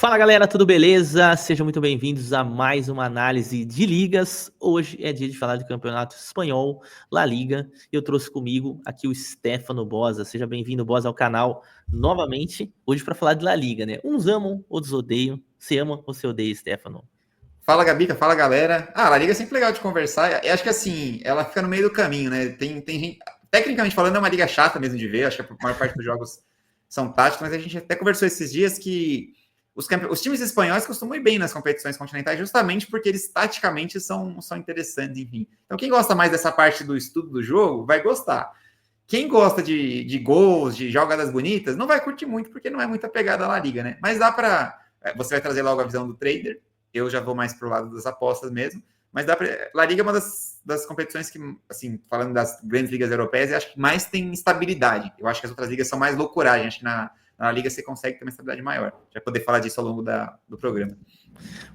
Fala galera, tudo beleza? Sejam muito bem-vindos a mais uma análise de ligas. Hoje é dia de falar de campeonato espanhol, La Liga. Eu trouxe comigo aqui o Stefano Boza. Seja bem-vindo, Boza, ao canal novamente. Hoje para falar de La Liga, né? Uns amam, outros odeiam. Você ama ou você odeia, Stefano? Fala, Gabica, fala, galera. A La Liga é sempre legal de conversar. Eu acho que assim, ela fica no meio do caminho, né? Tem gente, tecnicamente falando, é uma liga chata mesmo de ver. Acho que a maior parte dos jogos são táticos, mas a gente até conversou esses dias que os times espanhóis costumam ir bem nas competições continentais, justamente porque eles taticamente são interessantes, enfim. Então, quem gosta mais dessa parte do estudo do jogo vai gostar. Quem gosta de gols, de jogadas bonitas, não vai curtir muito, porque não é muita pegada na liga, né? Mas dá para. Você vai trazer logo a visão do trader. Eu já vou mais pro lado das apostas mesmo. Mas dá pra. La Liga é uma das competições que, assim, falando das grandes ligas europeias, eu acho que mais tem estabilidade. Eu acho que as outras ligas são mais loucuragem. Acho que na Liga você consegue ter uma estabilidade maior. Já poder falar disso ao longo do programa.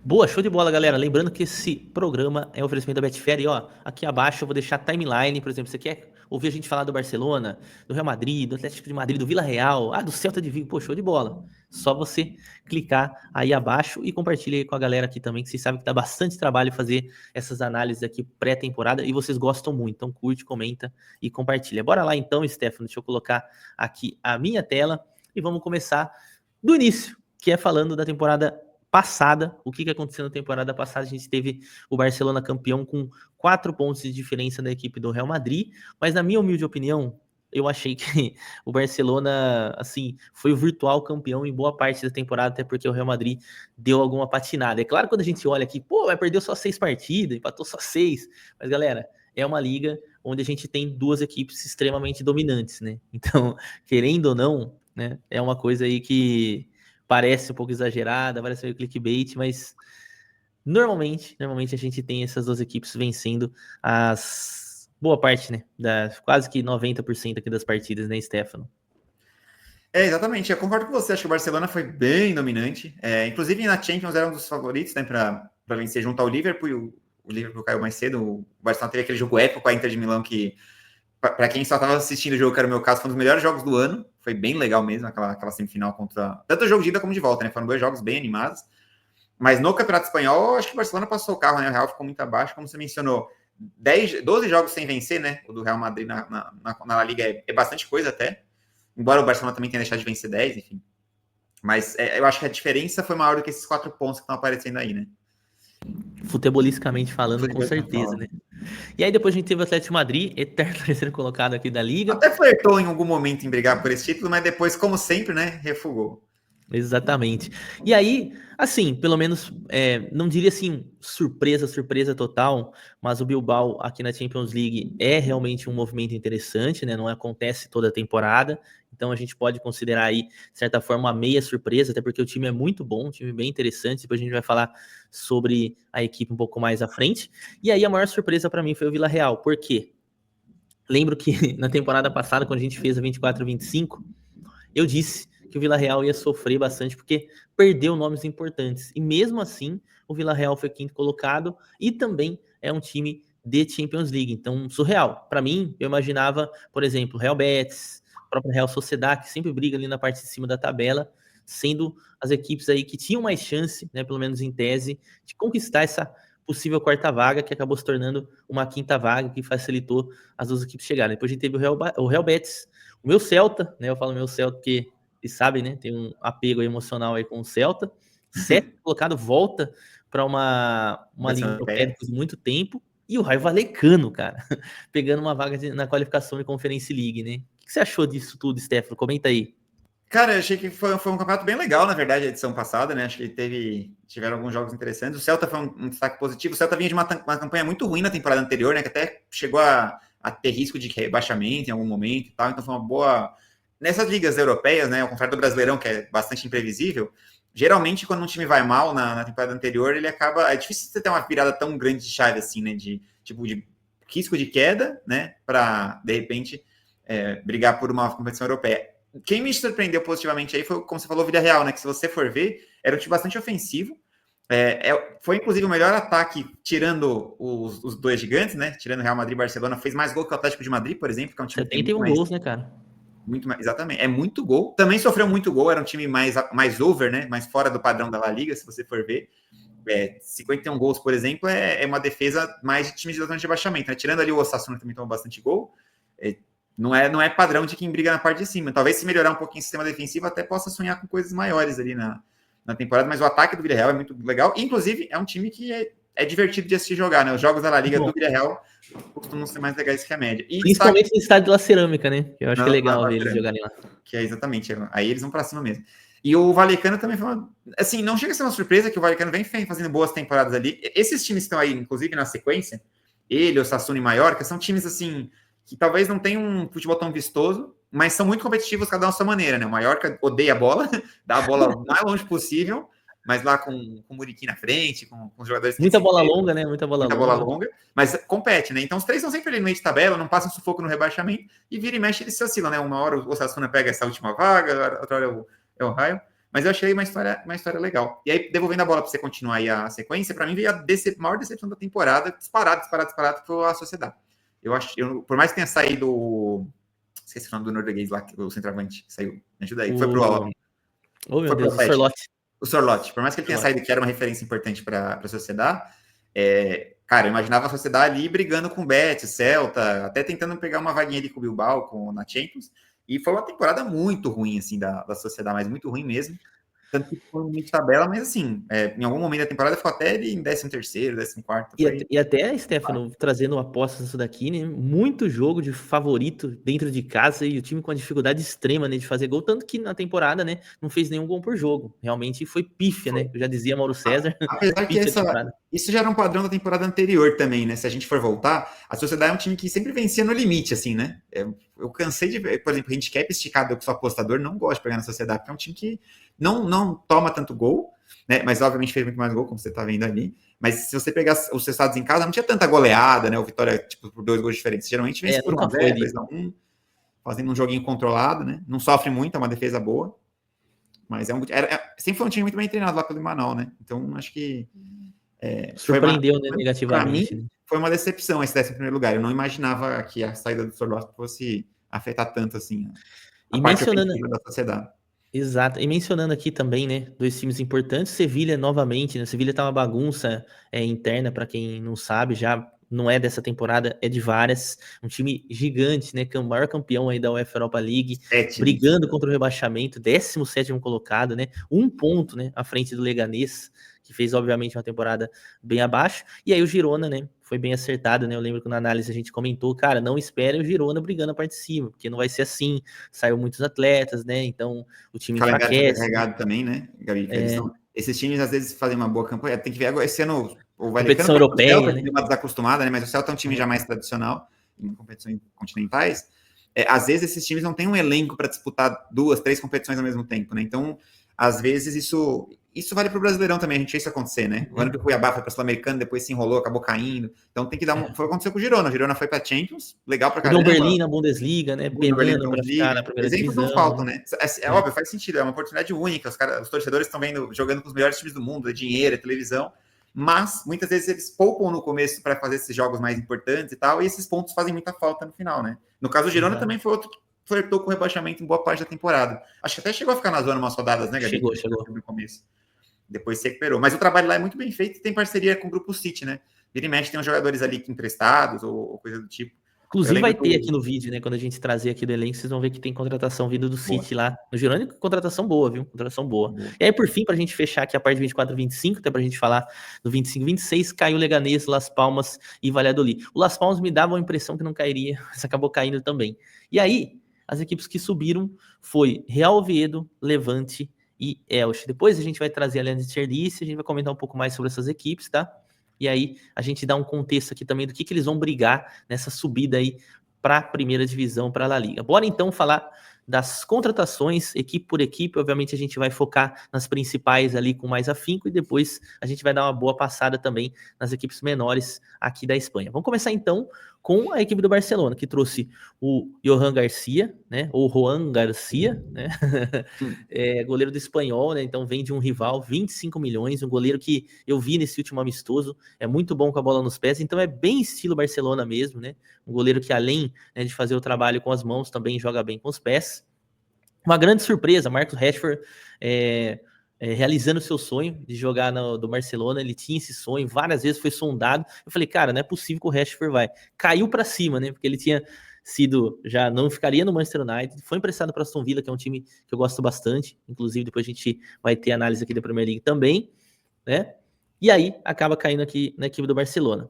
Boa, show de bola, galera. Lembrando que esse programa é um oferecimento da Betfair. E, ó, aqui abaixo eu vou deixar a timeline, por exemplo. Você quer ouvir a gente falar do Barcelona, do Real Madrid, do Atlético de Madrid, do Vila Real, do Celta de Vigo? Pô, show de bola. Só você clicar aí abaixo e compartilha aí com a galera aqui também, que vocês sabem que dá bastante trabalho fazer essas análises aqui pré-temporada e vocês gostam muito. Então curte, comenta e compartilha. Bora lá então, Stefano. Deixa eu colocar aqui a minha tela e vamos começar do início, que é falando da temporada passada. O que aconteceu na temporada passada? A gente teve o Barcelona campeão com 4 pontos de diferença da equipe do Real Madrid, mas na minha humilde opinião, eu achei que o Barcelona, assim, foi o virtual campeão em boa parte da temporada, até porque o Real Madrid deu alguma patinada. É claro que quando a gente olha aqui, pô, vai perder só 6 partidas, empatou só 6, mas galera, é uma liga onde a gente tem duas equipes extremamente dominantes, né? Então, querendo ou não, né, é uma coisa aí que parece um pouco exagerada, parece meio clickbait, mas normalmente a gente tem essas duas equipes vencendo as boa parte, né, quase que 90% aqui das partidas, né, Stefano? Exatamente. Eu concordo com você. Acho que o Barcelona foi bem dominante. Inclusive, na Champions era um dos favoritos, né, para vencer junto ao Liverpool. O Liverpool caiu mais cedo. O Barcelona teve aquele jogo épico com a Inter de Milão que, para quem só estava assistindo o jogo, que era o meu caso, foi um dos melhores jogos do ano. Foi bem legal mesmo, aquela semifinal contra. Tanto o jogo de ida como de volta, né? Foram dois jogos bem animados. Mas no Campeonato Espanhol, acho que o Barcelona passou o carro, né? O Real ficou muito abaixo, como você mencionou. 12 jogos sem vencer, né? O do Real Madrid na Liga é bastante coisa até. Embora o Barcelona também tenha deixado de vencer 10, enfim. Mas eu acho que a diferença foi maior do que esses 4 pontos que estão aparecendo aí, né? Futebolisticamente falando, com Futebol certeza, fala. né? E aí depois a gente teve o Atlético de Madrid, eterno terceiro colocado aqui da Liga. Até flertou em algum momento em brigar por esse título, mas depois, como sempre, né, refugou. Exatamente. E aí, assim, pelo menos, não diria assim, surpresa total, mas o Bilbao aqui na Champions League é realmente um movimento interessante, né? Não acontece toda a temporada, então a gente pode considerar aí, de certa forma, uma meia surpresa, até porque o time é muito bom, um time bem interessante. Depois a gente vai falar sobre a equipe um pouco mais à frente. E aí a maior surpresa para mim foi o Vila Real, por quê? Lembro que na temporada passada, quando a gente fez a 24-25, eu disse que o Vila Real ia sofrer bastante porque perdeu nomes importantes. E mesmo assim, o Vila Real foi quinto colocado e também é um time de Champions League. Então, surreal. Para mim, eu imaginava, por exemplo, o Real Betis, o próprio Real Sociedad, que sempre briga ali na parte de cima da tabela, sendo as equipes aí que tinham mais chance, né, pelo menos em tese, de conquistar essa possível quarta vaga, que acabou se tornando uma quinta vaga, que facilitou as duas equipes chegarem. Depois a gente teve o Real Betis, o meu Celta, né? Eu falo meu Celta porque, vocês sabem, né? Tem um apego emocional aí com o Celta. Sétimo colocado, volta para uma liga europeia Europeia. depois de muito tempo. E o Raio Vallecano, cara, pegando uma vaga na qualificação de Conference League, né? O que você achou disso tudo, Stefano? Comenta aí. Cara, eu achei que foi um campeonato bem legal, na verdade, a edição passada, né? Acho que tiveram alguns jogos interessantes. O Celta foi um destaque positivo. O Celta vinha de uma campanha muito ruim na temporada anterior, né? Que até chegou a ter risco de rebaixamento em algum momento e tal. Então foi uma boa. Nessas ligas europeias, né? Ao contrário do Brasileirão, que é bastante imprevisível, geralmente quando um time vai mal na temporada anterior, ele acaba. É difícil você ter uma virada tão grande de chave assim, né? De risco de queda, né? Para, de repente, brigar por uma competição europeia. Quem me surpreendeu positivamente aí foi, como você falou, o Vila Real, né? Que se você for ver, era um time bastante ofensivo. Foi inclusive o melhor ataque, tirando os dois gigantes, né? Tirando Real Madrid e Barcelona, fez mais gol que o Atlético de Madrid, por exemplo, que é um time que tem muito 71 mais. gols, né, cara? Muito mais, exatamente. É muito gol. Também sofreu muito gol, era um time mais over, né? Mais fora do padrão da La Liga, se você for ver. 51 gols, por exemplo, é uma defesa mais de time de zona de rebaixamento, né? Tirando ali o Osasuna, também tomou bastante gol. Não é padrão de quem briga na parte de cima. Talvez se melhorar um pouquinho o sistema defensivo, até possa sonhar com coisas maiores ali na temporada, mas o ataque do Villarreal é muito legal. Inclusive, é um time que é divertido de assistir jogar, né? Os jogos da La Liga do Villarreal costumam ser mais legais que a média. E principalmente no estádio La Cerâmica, né? Eu acho que é legal ver eles jogarem lá. Que é exatamente, aí eles vão para cima mesmo. E o Vallecano também foi assim, não chega a ser uma surpresa que o Vallecano vem fazendo boas temporadas ali. Esses times que estão aí, inclusive na sequência, ele, o Sassuolo e Mallorca, são times assim que talvez não tenham um futebol tão vistoso, mas são muito competitivos cada um à sua maneira, né? O Mallorca odeia a bola, dá a bola o mais longe possível, mas lá com o Muriqui na frente, com os jogadores que muita bola longa, né? Muita bola longa, mas compete, né? Então os três estão sempre ali no meio de tabela, não passam sufoco no rebaixamento, e vira e mexe eles se oscilam, né? Uma hora o Osasuna pega essa última vaga, outra hora é o Raio, mas eu achei uma história legal. E aí, devolvendo a bola para você continuar aí a sequência, para mim veio a maior decepção da temporada, disparado, que foi a Sociedade. Por mais que tenha saído esqueci o nome do norueguês lá, o centroavante que saiu, me ajuda aí, foi pro meu Deus, o Sorloth. O Sorloth, por mais que ele tenha saído, que era uma referência importante para a Sociedade, cara, eu imaginava a Sociedade ali brigando com o Betis, Celta, até tentando pegar uma vaguinha ali com o Bilbao na Champions, e foi uma temporada muito ruim, assim, da Sociedade, mas muito ruim mesmo. Tanto que foi no meio de tabela, mas assim, em algum momento da temporada ficou até ele em 13º, 14º. E até, Stefano, trazendo apostas nisso daqui, né? Muito jogo de favorito dentro de casa e o time com a dificuldade extrema, né, de fazer gol, tanto que na temporada, né, não fez nenhum gol por jogo. Realmente foi pífia, né? Eu já dizia Mauro César. Apesar que isso já era um padrão da temporada anterior também, né? Se a gente for voltar, a Sociedade é um time que sempre vencia no limite, assim, né? Eu cansei de ver, por exemplo, handicap esticado, eu que sou apostador, não gosto de pegar na Sociedade, porque é um time que não toma tanto gol, né? Mas obviamente fez muito mais gol, como você tá vendo ali. Mas se você pegar os resultados em casa, não tinha tanta goleada, né? O Vitória, tipo, por 2 gols diferentes. Geralmente vence por 1-0, 2-1, fazendo um joguinho controlado, né? Não sofre muito, é uma defesa boa. Mas sempre foi um time muito bem treinado lá pelo Manaus, né? Então, acho que surpreendeu, né, negativamente. Pra mim, foi uma decepção esse 11º lugar. Eu não imaginava que a saída do Sorloth fosse afetar tanto assim a parte ofensiva da Sociedade. Exato. E mencionando aqui também, né, 2 times importantes, Sevilha novamente, né? Sevilha tá uma bagunça interna, para quem não sabe, já não é dessa temporada, é de várias. Um time gigante, né, que é o maior campeão aí da UEFA Europa League, brigando contra o rebaixamento, 17º colocado, né? 1 ponto, né, à frente do Leganés, que fez, obviamente, uma temporada bem abaixo. E aí o Girona, né, foi bem acertado, né? Eu lembro que na análise a gente comentou, cara, não esperem o Girona brigando a parte de cima, porque não vai ser assim. Saiu muitos atletas, né? Então o time enfraquece. Carregado também, né, Gabi? Esses times às vezes fazem uma boa campanha. Tem que ver agora esse ano o competição europeia, o Celta, né? Uma desacostumada, né? Mas o Celta é um time já mais tradicional em competições continentais. Às vezes esses times não têm um elenco para disputar 2, 3 competições ao mesmo tempo, né? Então, às vezes isso vale para o Brasileirão também, a gente vê isso acontecer, né? O ano que o Cuiabá foi para a Sul-Americana, depois se enrolou, acabou caindo. Então tem que dar Foi o que aconteceu com o Girona. O Girona foi para a Champions, legal para caramba. O Berlim na Bundesliga, né? Penando para ficar na primeira divisão. Exemplos não faltam, né? Óbvio, faz sentido, é uma oportunidade única. Os torcedores estão jogando com os melhores times do mundo, é dinheiro, é televisão. Mas muitas vezes eles poupam no começo para fazer esses jogos mais importantes e tal, e esses pontos fazem muita falta no final, né? No caso do Girona também foi outro que flertou com o rebaixamento em boa parte da temporada. Acho que até chegou a ficar na zona umas rodadas, né, Gabi? Chegou. No começo. Depois se recuperou. Mas o trabalho lá é muito bem feito e tem parceria com o Grupo City, né? Vira e mexe, tem uns jogadores ali emprestados ou coisa do tipo. Inclusive vai ter aqui no vídeo, né? Quando a gente trazer aqui do elenco, vocês vão ver que tem contratação vindo do City lá. No Girona, contratação boa, viu? Contratação boa. E aí, por fim, pra gente fechar aqui a parte de 24 e 25, até pra gente falar do 25 e 26, caiu o Leganés, Las Palmas e Valladolid. O Las Palmas me dava a impressão que não cairia, mas acabou caindo também. E aí, as equipes que subiram foi Real Oviedo, Levante e Elche. Depois a gente vai trazer a Leandro Tcherdice, a gente vai comentar um pouco mais sobre essas equipes, tá? E aí a gente dá um contexto aqui também do que eles vão brigar nessa subida aí para a primeira divisão, para a La Liga. Bora então falar das contratações, equipe por equipe. Obviamente a gente vai focar nas principais ali com mais afinco e depois a gente vai dar uma boa passada também nas equipes menores aqui da Espanha. Vamos começar então com a equipe do Barcelona, que trouxe o Johan Garcia, né, ou Juan Garcia, né, goleiro do Espanhol, né, então vem de um rival, 25 milhões, um goleiro que eu vi nesse último amistoso, é muito bom com a bola nos pés, então é bem estilo Barcelona mesmo, né, um goleiro que além, né, de fazer o trabalho com as mãos, também joga bem com os pés. Uma grande surpresa, Marcus Rashford realizando o seu sonho de jogar do Barcelona. Ele tinha esse sonho, várias vezes foi sondado. Eu falei, cara, não é possível que o Rashford vai. Caiu para cima, né? Porque ele tinha sido, já não ficaria no Manchester United, foi emprestado para Aston Villa, que é um time que eu gosto bastante. Inclusive, depois a gente vai ter análise aqui da Premier League também, né? E aí acaba caindo aqui na equipe do Barcelona.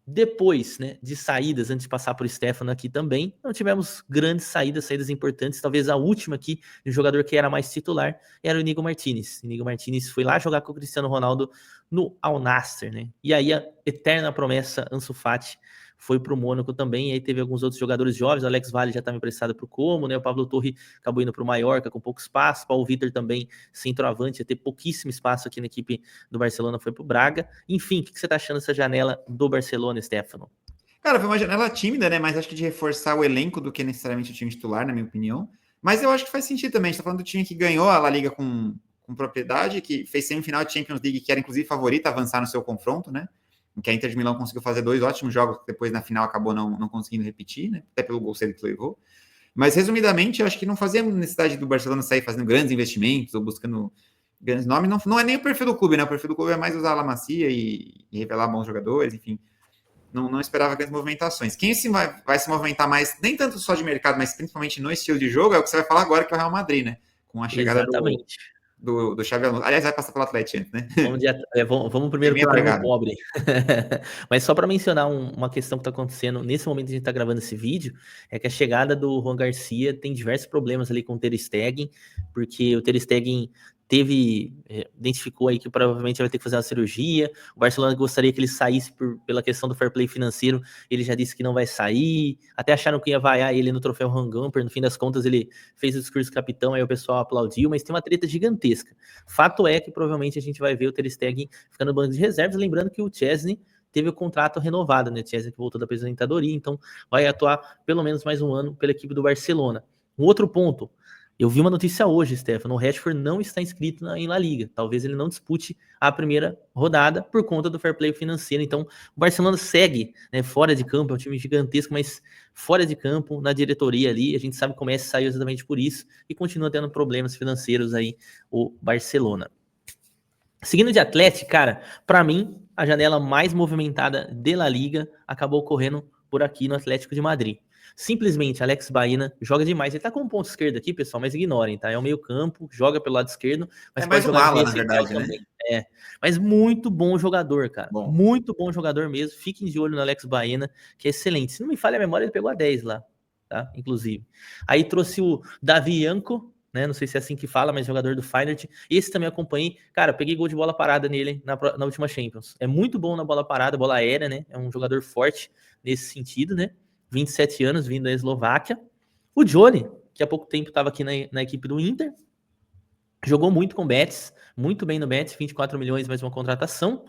Depois, né, de saídas, antes de passar por Stefano aqui também, não tivemos grandes saídas importantes. Talvez a última aqui, de um jogador que era mais titular, era o Inigo Martinez. Inigo Martinez foi lá jogar com o Cristiano Ronaldo no Al Nassr, né? E aí a eterna promessa Ansu Fati foi para o Mônaco também. E aí teve alguns outros jogadores jovens. O Alex Valle já estava emprestado para o Como, né? O Pablo Torre acabou indo para o Mallorca com pouco espaço. Paulo Vitor também, centroavante, ia ter pouquíssimo espaço aqui na equipe do Barcelona, foi para o Braga. Enfim, o que você está achando dessa janela do Barcelona, Stefano? Cara, foi uma janela tímida, né? Mas acho que de reforçar o elenco do que necessariamente o time titular, na minha opinião. Mas eu acho que faz sentido também. A gente tá falando do time que ganhou a La Liga com propriedade, que fez semifinal de Champions League, que era inclusive favorita a avançar no seu confronto, né? Em que a Inter de Milão conseguiu fazer 2 ótimos jogos, que depois na final acabou não conseguindo repetir, né? Até pelo gol cedo que levou. Mas, resumidamente, eu acho que não fazia necessidade do Barcelona sair fazendo grandes investimentos ou buscando grandes nomes. Não é nem o perfil do clube, né? O perfil do clube é mais usar a La Masia e revelar bons jogadores, enfim. Não esperava grandes movimentações. Quem vai se movimentar mais, nem tanto só de mercado, mas principalmente no estilo de jogo, é o que você vai falar agora, que é o Real Madrid, né? Com a chegada do Xabi Alonso. Aliás, vai passar pelo Atlético antes, né? Vamos primeiro pro prêmio pobre. Mas só para mencionar uma questão que está acontecendo nesse momento que a gente está gravando esse vídeo, é que a chegada do Juan Garcia tem diversos problemas ali com o Ter Stegen, porque o Ter Stegen identificou aí que provavelmente vai ter que fazer uma cirurgia. O Barcelona gostaria que ele saísse pela questão do fair play financeiro, ele já disse que não vai sair, até acharam que ia vaiar ele no troféu Rangamper, no fim das contas ele fez o discurso do capitão, aí o pessoal aplaudiu, mas tem uma treta gigantesca. Fato é que provavelmente a gente vai ver o Ter Stegen ficando no banco de reservas, lembrando que o Chesney teve o contrato renovado, né? Chesney que voltou da aposentadoria, então vai atuar pelo menos mais um ano pela equipe do Barcelona. Um outro ponto, eu vi uma notícia hoje, Stefano, o Rashford não está inscrito em La Liga. Talvez ele não dispute a primeira rodada por conta do fair play financeiro. Então, o Barcelona segue, né, fora de campo, é um time gigantesco, mas fora de campo, na diretoria ali. A gente sabe que o Messi saiu exatamente por isso e continua tendo problemas financeiros aí o Barcelona. Seguindo de Atlético, cara, para mim, a janela mais movimentada de La Liga acabou ocorrendo por aqui no Atlético de Madrid. Simplesmente, Alex Baena joga demais. Ele tá com um ponto esquerdo aqui, pessoal, mas ignorem, tá? É o meio campo, joga pelo lado esquerdo, mas pode jogar na verdade, também. Né? Mas muito bom jogador, cara. Bom. Muito bom jogador mesmo. Fiquem de olho no Alex Baena, que é excelente. Se não me falha a memória, ele pegou a 10 lá, tá? Inclusive. Aí trouxe o Davi Yanko, né? Não sei se é assim que fala, mas jogador do Feyenoord. Esse também acompanhei. Cara, peguei gol de bola parada nele na última Champions. É muito bom na bola parada, bola aérea, né? É um jogador forte nesse sentido, né? 27 anos, vindo da Eslováquia. O Johnny, que há pouco tempo estava aqui na equipe do Inter, jogou muito com o Betis, muito bem no Betis, 24 milhões mais uma contratação.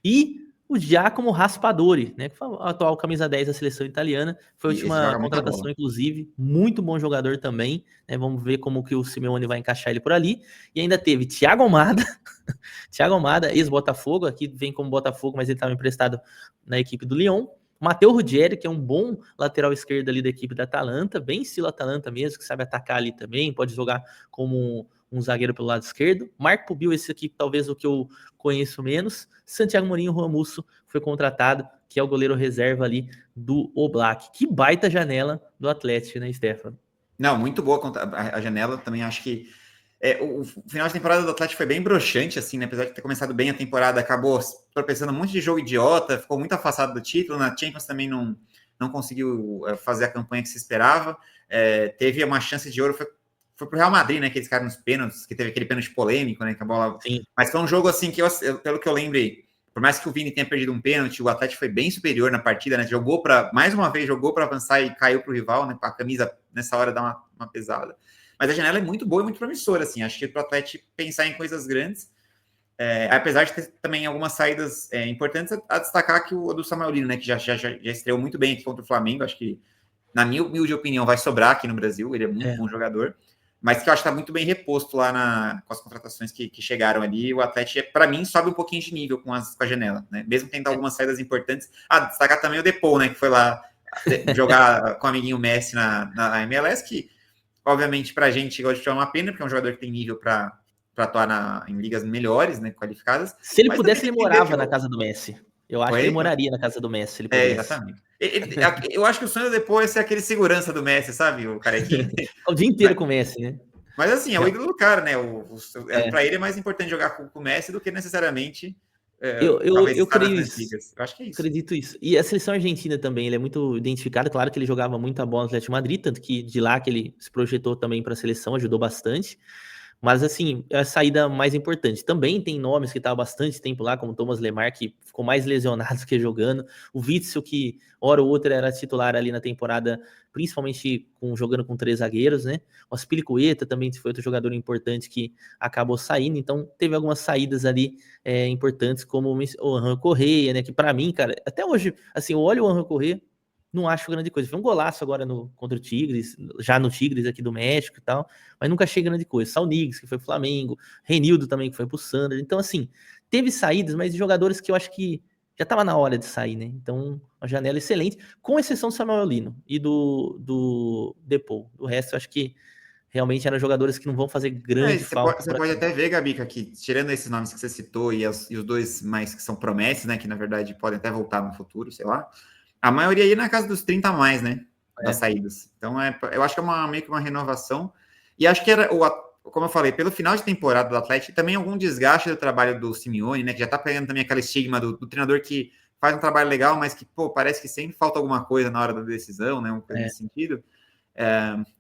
E o Giacomo Raspadori, né, que foi a atual camisa 10 da seleção italiana, foi a última contratação, inclusive, muito bom jogador também, né, vamos ver como que o Simeone vai encaixar ele por ali. E ainda teve Thiago Almada, Thiago Almada, ex-Botafogo, aqui vem como Botafogo, mas ele estava emprestado na equipe do Lyon. Matteo Ruggeri, que é um bom lateral esquerdo ali da equipe da Atalanta, bem estilo Atalanta mesmo, que sabe atacar ali também, pode jogar como um zagueiro pelo lado esquerdo. Marco Pubil, esse aqui talvez o que eu conheço menos. Santiago Mourinho Romusso foi contratado, que é o goleiro reserva ali do Oblak. Que baita janela do Atlético, né, Stefano? Não, muito boa a janela, também acho que o final de temporada do Atlético foi bem broxante, assim, né? Apesar de ter começado bem a temporada, acabou tropeçando um monte de jogo idiota, ficou muito afastado do título. Na Champions também não conseguiu fazer a campanha que se esperava. Teve uma chance de ouro, foi pro Real Madrid, né? Que eles caras nos pênaltis, que teve aquele pênalti polêmico, né? Que a bola... Sim. Mas foi um jogo assim que, pelo que eu lembrei, por mais que o Vini tenha perdido um pênalti, o Atlético foi bem superior na partida, né? Mais uma vez, jogou para avançar e caiu pro rival, né? A camisa nessa hora dá uma pesada. Mas a janela é muito boa e muito promissora, assim. Acho que para o Atlético pensar em coisas grandes, apesar de ter também algumas saídas importantes, a destacar que o do Samuel Lino, né, que já estreou muito bem aqui contra o Flamengo, acho que, na minha humilde opinião, vai sobrar aqui no Brasil, ele é muito bom jogador, mas que eu acho que está muito bem reposto lá com as contratações que chegaram ali. O Atlético, para mim, sobe um pouquinho de nível com a janela, né? Mesmo tendo algumas saídas importantes. Destacar também o Depou, né, que foi lá jogar com o amiguinho Messi na MLS, que obviamente, pra gente, igual de futebol, é uma pena, porque é um jogador que tem nível para atuar em ligas melhores, né, qualificadas. Se ele Mas também pudesse, tem ele que entender que morava na casa do Messi. Eu acho que ele Oi? moraria na casa do Messi, se ele pudesse. Exatamente. Eu acho que o sonho depois é ser aquele segurança do Messi, sabe? O carequinha. O dia inteiro com o Messi, né? Mas assim, é o ídolo do cara, né? Para É. ele é mais importante jogar com o Messi do que necessariamente Eu talvez estar nas creio grandes isso. ligas. Eu acho que é isso. Acredito isso. E a seleção argentina também, ele é muito identificado. Claro que ele jogava muita bola no Atlético de Madrid, tanto que de lá que ele se projetou também para a seleção, ajudou bastante. Mas, assim, é a saída mais importante. Também tem nomes que estavam bastante tempo lá, como Thomas Lemar, que ficou mais lesionado que jogando. O Witzel, que hora ou outra era titular ali na temporada, principalmente jogando com 3 zagueiros, né? O Aspilicueta também foi outro jogador importante que acabou saindo. Então, teve algumas saídas ali importantes, como o Anran Correia, né? Que para mim, cara, até hoje, assim, eu olho o Anran Correia, não acho grande coisa. Foi um golaço agora contra o Tigres, já no Tigres aqui do México e tal, mas nunca achei grande coisa. Salnigues, que foi pro Flamengo, Renildo também, que foi pro Sander. Então, assim, teve saídas, mas jogadores que eu acho que já tava na hora de sair, né? Então, uma janela excelente, com exceção do Samuel Lino e do Depou. O resto, eu acho que realmente eram jogadores que não vão fazer grande falta Você para pode time. até ver, Gabi, que aqui, tirando esses nomes que você citou e os dois mais que são promessas, né? Que na verdade podem até voltar no futuro, sei lá. A maioria aí na casa dos 30 a mais, né? Das saídas. Então, eu acho que é meio que uma renovação. E acho que era, como eu falei, pelo final de temporada do Atlético, também algum desgaste do trabalho do Simeone, né? Que já tá pegando também aquele estigma do treinador que faz um trabalho legal, mas que, pô, parece que sempre falta alguma coisa na hora da decisão, né? Uma coisa nesse sentido.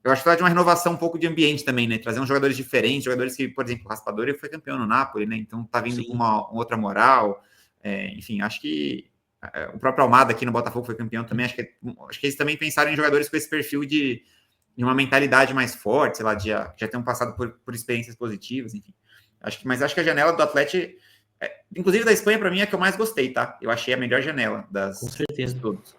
Eu acho que vai de uma renovação um pouco de ambiente também, né? Trazer uns jogadores diferentes, jogadores que, por exemplo, o Raspadori foi campeão no Napoli, né? Então tá vindo com uma outra moral. Enfim, acho que o próprio Almada aqui no Botafogo foi campeão também. Acho que eles também pensaram em jogadores com esse perfil de uma mentalidade mais forte, sei lá, já tenham passado por experiências positivas, enfim. Mas acho que a janela do Atlético, inclusive da Espanha, para mim é a que eu mais gostei, tá? Eu achei a melhor janela Com de certeza. todos.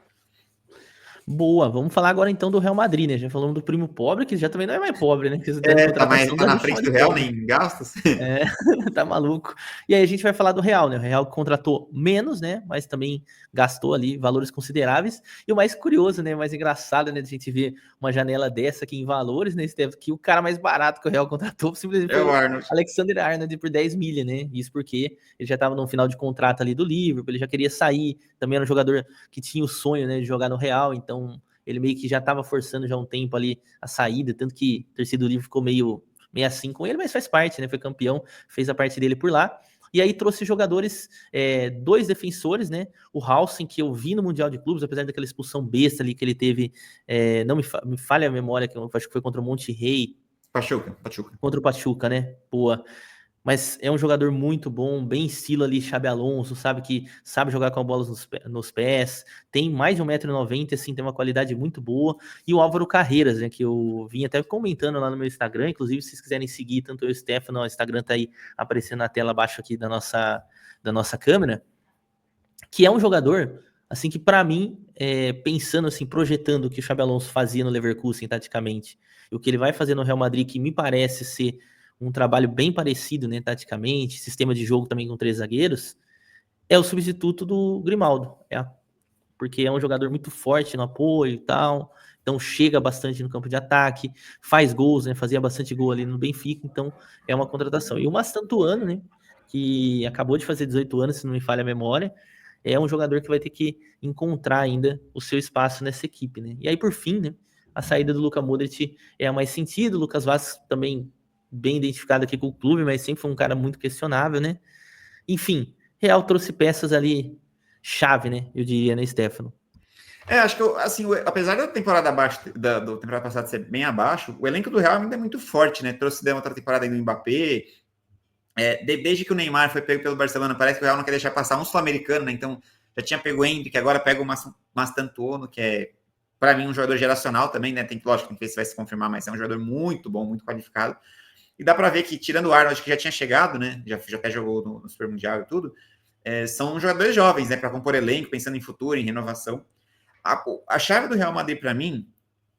Boa, vamos falar agora então do Real Madrid, né? Já falamos do primo pobre, que já também não é mais pobre, né? Que você tendo contratação Tá da na gente chama frente de do Real, pobre. nem gastos. É, tá maluco. E aí a gente vai falar do Real, né? O Real contratou menos, né? Mas também gastou ali valores consideráveis. E o mais curioso, né? O mais engraçado, né? De a gente ver uma janela dessa aqui em valores, né? Que o cara mais barato que o Real contratou simplesmente É foi o o Arnold. Alexander Arnold por 10 milha, né? Isso porque ele já estava no final de contrato ali do Liverpool, ele já queria sair. Também era um jogador que tinha o sonho, né? De jogar no Real, então ele meio que já estava forçando já um tempo ali a saída, tanto que a torcida do Liverpool ficou meio assim com ele, mas faz parte, né? Foi campeão, fez a parte dele por lá. E aí trouxe jogadores, 2 defensores, né? O Hausen, que eu vi no Mundial de Clubes, apesar daquela expulsão besta ali que ele teve, não me falha a memória, que eu acho que foi contra o Monterrey, Pachuca. contra o Pachuca, né? Boa. Mas é um jogador muito bom, bem estilo ali, Xabi Alonso, sabe que sabe jogar com a bola nos pés, tem mais de 1,90 m, assim, tem uma qualidade muito boa. E o Álvaro Carreiras, né, que eu vim até comentando lá no meu Instagram, inclusive se vocês quiserem seguir, tanto eu e o Stefano, o Instagram tá aí aparecendo na tela abaixo aqui da nossa câmera, que é um jogador, assim, que para mim, pensando assim, projetando o que o Xabi Alonso fazia no Leverkusen, taticamente, e o que ele vai fazer no Real Madrid, que me parece ser um trabalho bem parecido, né, taticamente, sistema de jogo também com 3 zagueiros, é o substituto do Grimaldo, porque é um jogador muito forte no apoio e tal, então chega bastante no campo de ataque, faz gols, né, fazia bastante gol ali no Benfica, então é uma contratação. E o Mastantuano, né, que acabou de fazer 18 anos, se não me falha a memória, é um jogador que vai ter que encontrar ainda o seu espaço nessa equipe, né. E aí, por fim, né, a saída do Luka Modric é a mais sentido, o Lucas Vazquez também bem identificado aqui com o clube, mas sempre foi um cara muito questionável, né? Enfim, Real trouxe peças ali chave, né? Eu diria, né, Stefano? Acho que, assim, apesar da temporada abaixo, da temporada passada ser bem abaixo, o elenco do Real ainda é muito forte, né? Trouxe uma outra temporada aí do Mbappé. Desde que o Neymar foi pego pelo Barcelona, parece que o Real não quer deixar passar um sul-americano, né? Então, já tinha pego o Endrick, agora pega o Mastantuono, que é, para mim, um jogador geracional também, né? Lógico, tem que ver se vai se confirmar, mas é um jogador muito bom, muito qualificado. E dá para ver que, tirando o Arnold, que já tinha chegado, né? Já até jogou no Super Mundial e tudo, são jogadores jovens, né? Para compor elenco, pensando em futuro, em renovação. A chave do Real Madrid, para mim,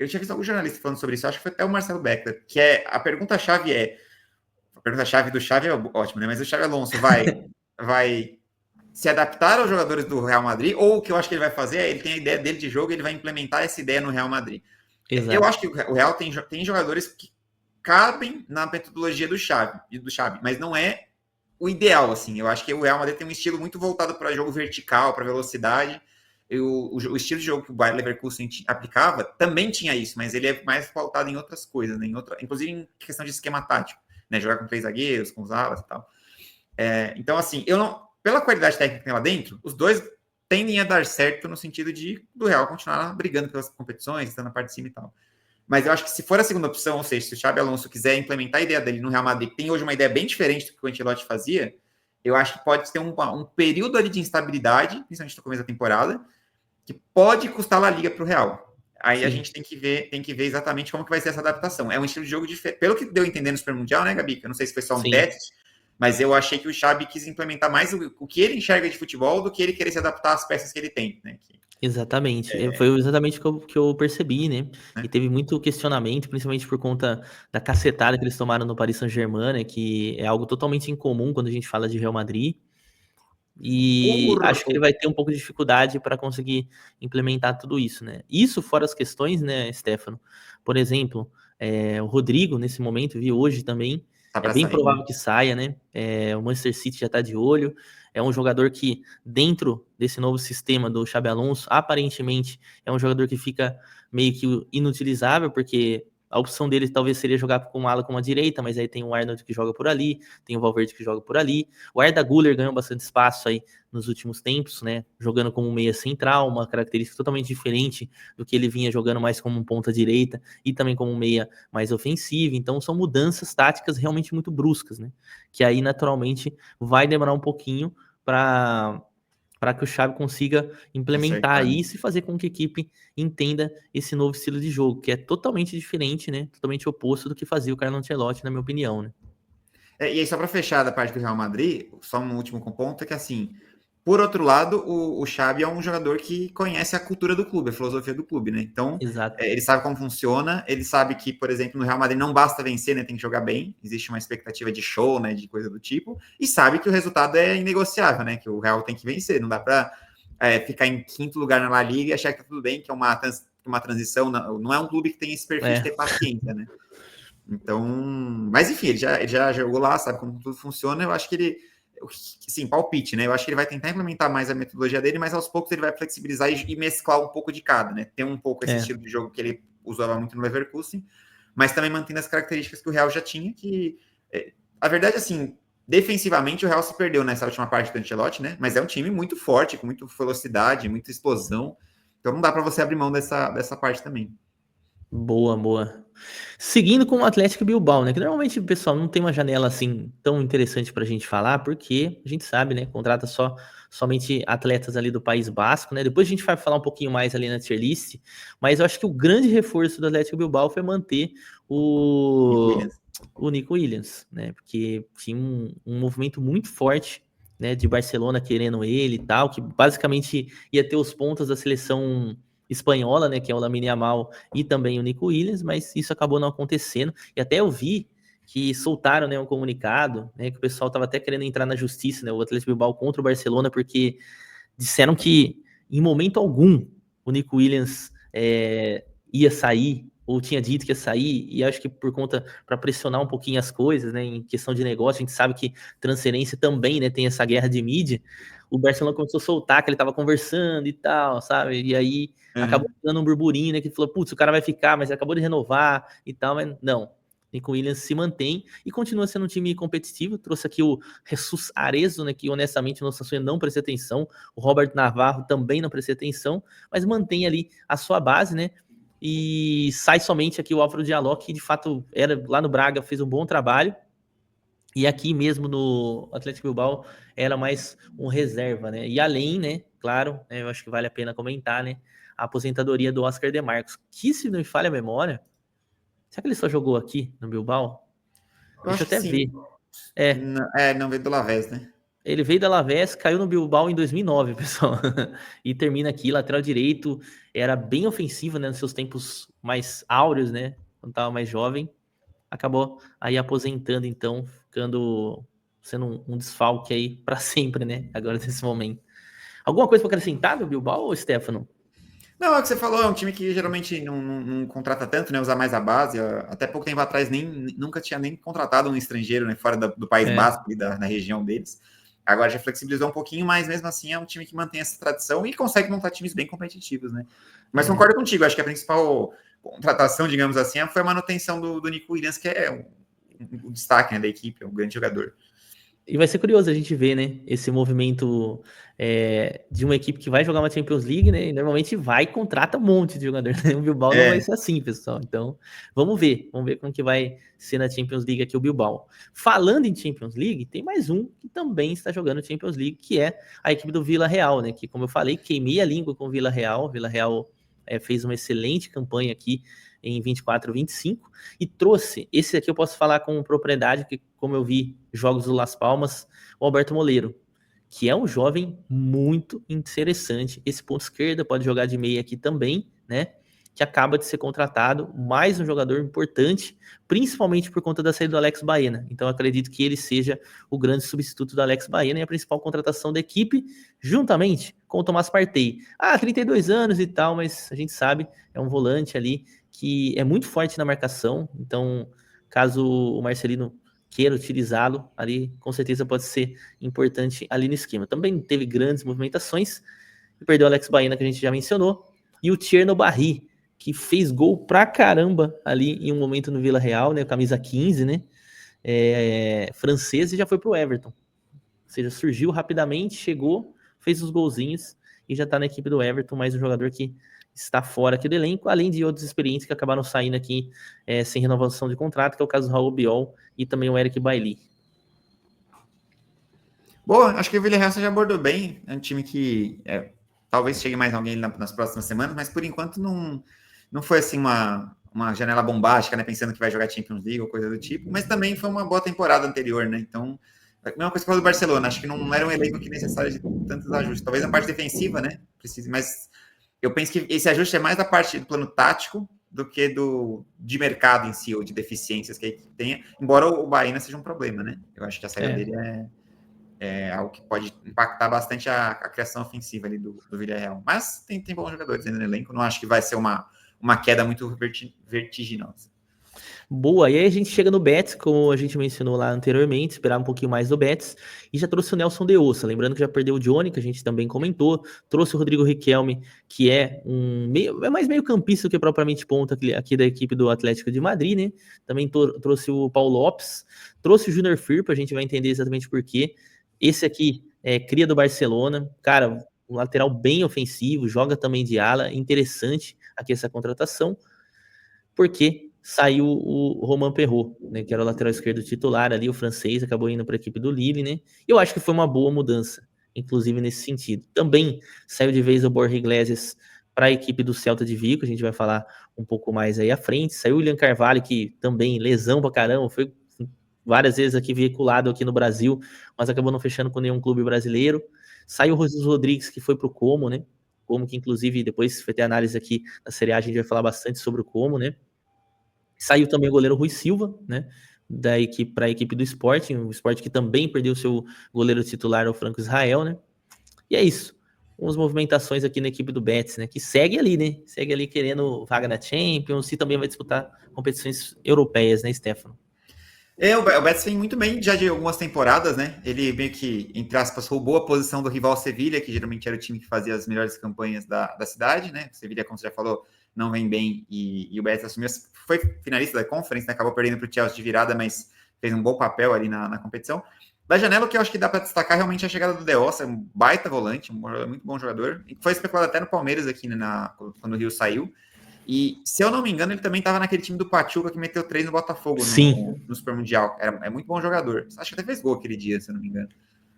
eu tinha visto algum jornalista falando sobre isso, acho que foi até o Marcelo Beckler, que a pergunta-chave a pergunta-chave do Xavi é ótimo, né? Mas o Xavi Alonso vai se adaptar aos jogadores do Real Madrid, ou o que eu acho que ele vai fazer é, ele tem a ideia dele de jogo, ele vai implementar essa ideia no Real Madrid. Eu Exato. acho que o Real tem jogadores que cabem na metodologia do Xavi, mas não é o ideal, assim. Eu acho que o Real Madrid tem um estilo muito voltado para jogo vertical, para velocidade. O estilo de jogo que o Bayer Leverkusen aplicava também tinha isso, mas ele é mais pautado em outras coisas, né? Inclusive em questão de esquema tático, né? Jogar com 3 zagueiros, com os alas e tal. Então, assim, eu não, pela qualidade técnica que tem lá dentro, os dois tendem a dar certo no sentido de do Real continuar brigando pelas competições, estando na parte de cima e tal. Mas eu acho que se for a segunda opção, ou seja, se o Xabi Alonso quiser implementar a ideia dele no Real Madrid, que tem hoje uma ideia bem diferente do que o Ancelotti fazia, eu acho que pode ter um período ali de instabilidade, principalmente no começo da temporada, que pode custar a Liga para o Real. Aí a Sim. gente tem que ver exatamente como que vai ser essa adaptação. É um estilo de jogo diferente. Pelo que deu a entender no Super Mundial, né, Gabi? Eu não sei se foi só um Sim. teste, mas eu achei que o Xabi quis implementar mais o que ele enxerga de futebol do que ele querer se adaptar às peças que ele tem, né? Exatamente. Foi exatamente o que eu percebi, né? E Né? teve muito questionamento, principalmente por conta da cacetada que eles tomaram no Paris Saint-Germain, né? Que é algo totalmente incomum quando a gente fala de Real Madrid. E acho que ele vai ter um pouco de dificuldade para conseguir implementar tudo isso, né? Isso fora as questões, né, Stefano? Por exemplo, o Rodrigo, nesse momento, vi hoje também, Tá é para bem sair, né? provável que saia, né? O Manchester City já está de olho. É um jogador que, dentro desse novo sistema do Xabi Alonso, aparentemente é um jogador que fica meio que inutilizável, porque a opção dele talvez seria jogar com um ala com uma direita, mas aí tem o Arnold que joga por ali, tem o Valverde que joga por ali. O Arda Güler ganhou bastante espaço aí nos últimos tempos, né? Jogando como meia central, uma característica totalmente diferente do que ele vinha jogando mais como um ponta direita e também como um meia mais ofensivo. Então são mudanças táticas realmente muito bruscas, né? Que aí naturalmente vai demorar um pouquinho para que o Xavi consiga implementar Acertar, né? isso e fazer com que a equipe entenda esse novo estilo de jogo, que é totalmente diferente, né? Totalmente oposto do que fazia o Carlo Ancelotti, na minha opinião, né? E aí, só para fechar da parte do Real Madrid, só um último ponto é que, assim, por outro lado, o Xabi é um jogador que conhece a cultura do clube, a filosofia do clube, né? Então, Exato. ele sabe como funciona, ele sabe que, por exemplo, no Real Madrid não basta vencer, né? Tem que jogar bem, existe uma expectativa de show, né? De coisa do tipo, e sabe que o resultado é inegociável, né? Que o Real tem que vencer, não dá para ficar em quinto lugar na La Liga e achar que tá tudo bem, que é uma transição, não é um clube que tem esse perfil de É, ter paciência, né? Então, mas enfim, ele já jogou lá, sabe como tudo funciona. Eu acho que ele, sim, palpite, né? Eu acho que ele vai tentar implementar mais a metodologia dele, mas aos poucos ele vai flexibilizar e mesclar um pouco de cada, né? Tem um pouco esse é. estilo de jogo que ele usava muito no Leverkusen, mas também mantendo as características que o Real já tinha, que a verdade, assim, defensivamente o Real se perdeu nessa última parte do Ancelotti, né? Mas é um time muito forte, com muita velocidade, muita explosão. Então não dá para você abrir mão dessa parte também. Boa, boa. Seguindo com o Atlético Bilbao, né? Que normalmente, pessoal, não tem uma janela assim tão interessante pra gente falar, porque a gente sabe, né? Contrata somente atletas ali do País Basco, né? Depois a gente vai falar um pouquinho mais ali na tier list, mas eu acho que o grande reforço do Atlético Bilbao foi manter Nico o, Williams. o Nico Williams, né? Porque tinha um movimento muito forte, né? De Barcelona querendo ele e tal, que basicamente ia ter os pontos da seleção espanhola, né? Que é o Lamine Yamal e também o Nico Williams, mas isso acabou não acontecendo. E até eu vi que soltaram, né, um comunicado, né, que o pessoal estava até querendo entrar na justiça, né, o Atlético Bilbao contra o Barcelona, porque disseram que em momento algum o Nico Williams ia sair, ou tinha dito que ia sair, e acho que por conta, para pressionar um pouquinho as coisas, né, em questão de negócio, a gente sabe que transferência também, né, tem essa guerra de mídia, o Barcelona começou a soltar que ele estava conversando e tal, sabe, e aí acabou Uhum. dando um burburinho, né, que falou, putz, o cara vai ficar, mas ele acabou de renovar e tal, mas não, Nico Williams se mantém e continua sendo um time competitivo. Trouxe aqui o Jesus Arezzo, né, que honestamente o nosso Sassuolo não prestei atenção. O Robert Navarro também não prestei atenção, mas mantém ali a sua base, né? E sai somente aqui o Álvaro Diallo, que de fato era lá no Braga, fez um bom trabalho. E aqui mesmo no Atlético Bilbao era mais um reserva, né? E além, né? Claro, né, eu acho que vale a pena comentar, né? A aposentadoria do Oscar de Marcos, que se não me falha a memória, será que ele só jogou aqui no Bilbao? Eu Deixa eu acho que até sim. ver. É, Não veio do Lavés, né? ele veio da Alavés, caiu no Bilbao em 2009, pessoal. E termina aqui, lateral direito. Era bem ofensivo, né? Nos seus tempos mais áureos, né? Quando estava mais jovem. Acabou aí aposentando, então, ficando sendo um desfalque aí para sempre, né? Agora nesse momento. Alguma coisa para acrescentar do Bilbao, Stefano? Não, é o que você falou, é um time que geralmente não contrata tanto, né? Usa mais a base. Até pouco tempo atrás nunca tinha nem contratado um estrangeiro, né? Fora do País É, Basco, ali da região deles. Agora já flexibilizou um pouquinho, mas mesmo assim é um time que mantém essa tradição e consegue montar times bem competitivos, né? Mas é. concordo contigo, acho que a principal contratação, digamos assim, foi a manutenção do Nico Williams, que é um destaque, né, da equipe, é um grande jogador. E vai ser curioso a gente ver, né, esse movimento de uma equipe que vai jogar uma Champions League, né, e normalmente vai e contrata um monte de jogador, né? O Bilbao não vai É, ser assim, pessoal. Então, vamos ver como que vai ser na Champions League aqui o Bilbao. Falando em Champions League, tem mais um que também está jogando Champions League, que é a equipe do Vila Real, né, que como eu falei, queimei a língua com o Vila Real. Vila Real fez uma excelente campanha aqui em 24, 25 e trouxe, esse aqui eu posso falar com propriedade, que como eu vi jogos do Las Palmas, o Alberto Moleiro, que é um jovem muito interessante. Esse ponto esquerda pode jogar de meia aqui também, né? Que acaba de ser contratado, mais um jogador importante, principalmente por conta da saída do Alex Baena. Então acredito que ele seja o grande substituto do Alex Baena e a principal contratação da equipe, juntamente com o Tomás Partey. 32 anos e tal, mas a gente sabe, é um volante ali que é muito forte na marcação, então caso o Marcelino queira utilizá-lo ali, com certeza pode ser importante ali no esquema. Também teve grandes movimentações e perdeu o Alex Baena, que a gente já mencionou, e o Tierno Barry, que fez gol pra caramba ali em um momento no Vila Real, né, camisa 15, né, francês, e já foi pro Everton. Ou seja, surgiu rapidamente, chegou, fez os golzinhos e já tá na equipe do Everton, mais um jogador que está fora aqui do elenco, além de outros experientes que acabaram saindo aqui sem renovação de contrato, que é o caso do Raul Biol e também o Eric Bailly. boa, acho que o Villarreal já abordou bem. É um time que talvez chegue mais alguém nas próximas semanas, mas por enquanto não foi assim uma janela bombástica, né? Pensando que vai jogar Champions League ou coisa do tipo, mas também foi uma boa temporada anterior, né? Então, a mesma coisa que do Barcelona, acho que não era um elenco que necessário de tantos ajustes. Talvez a parte defensiva, né? Precise, mas eu penso que esse ajuste é mais da parte do plano tático do que de mercado em si, ou de deficiências que a equipe tenha, embora o Bahia seja um problema, né? Eu acho que a saída dele é algo que pode impactar bastante a criação ofensiva ali do Villarreal. Mas tem bons jogadores ainda no elenco, não acho que vai ser uma queda muito vertiginosa. Boa, e aí a gente chega no Betis, como a gente mencionou lá anteriormente, esperar um pouquinho mais do Betis, e já trouxe o Nelson de Ossa, lembrando que já perdeu o Johnny, que a gente também comentou, trouxe o Rodrigo Riquelme, que é mais meio campista do que propriamente ponta aqui da equipe do Atlético de Madrid, né? Também trouxe o Paulo Lopes, trouxe o Junior Firpo, a gente vai entender exatamente por quê. Esse aqui é cria do Barcelona, cara, um lateral bem ofensivo, joga também de ala, interessante aqui essa contratação, porque saiu o Romain Perrault, né, que era o lateral esquerdo titular ali, o francês, acabou indo para a equipe do Lille, né? Eu acho que foi uma boa mudança, inclusive nesse sentido. Também saiu de vez o Borja Iglesias para a equipe do Celta de Vigo, a gente vai falar um pouco mais aí à frente. Saiu o William Carvalho, que também lesão pra caramba, foi várias vezes aqui veiculado aqui no Brasil, mas acabou não fechando com nenhum clube brasileiro. Saiu o Jesus Rodrigues, que foi pro Como, né? Como que inclusive depois foi ter análise aqui na Série A, a gente vai falar bastante sobre o Como, né? Saiu também o goleiro Rui Silva, né? Da equipe para a equipe do Sporting, o Sporting que também perdeu seu goleiro titular, o Franco Israel, né? E é isso. Umas movimentações aqui na equipe do Betis, né? Que segue ali, né? Segue ali querendo vaga na Champions e também vai disputar competições europeias, né, Stefano? O Betis vem muito bem já de algumas temporadas, né? Ele meio que, entre aspas, roubou a posição do rival Sevilha, que geralmente era o time que fazia as melhores campanhas da cidade, né? Sevilha, como você já falou, não vem bem e o Betis assumiu, foi finalista da Conference, né? Acabou perdendo para o Chelsea de virada, mas fez um bom papel ali na competição. Da janela, o que eu acho que dá para destacar realmente é a chegada do De Ossa, um baita volante, muito bom jogador, e foi especulado até no Palmeiras aqui, né, quando o Rio saiu. E, se eu não me engano, ele também estava naquele time do Pachuca que meteu 3 no Botafogo no Super Mundial. É muito bom jogador. Acho que até fez gol aquele dia, se eu não me engano.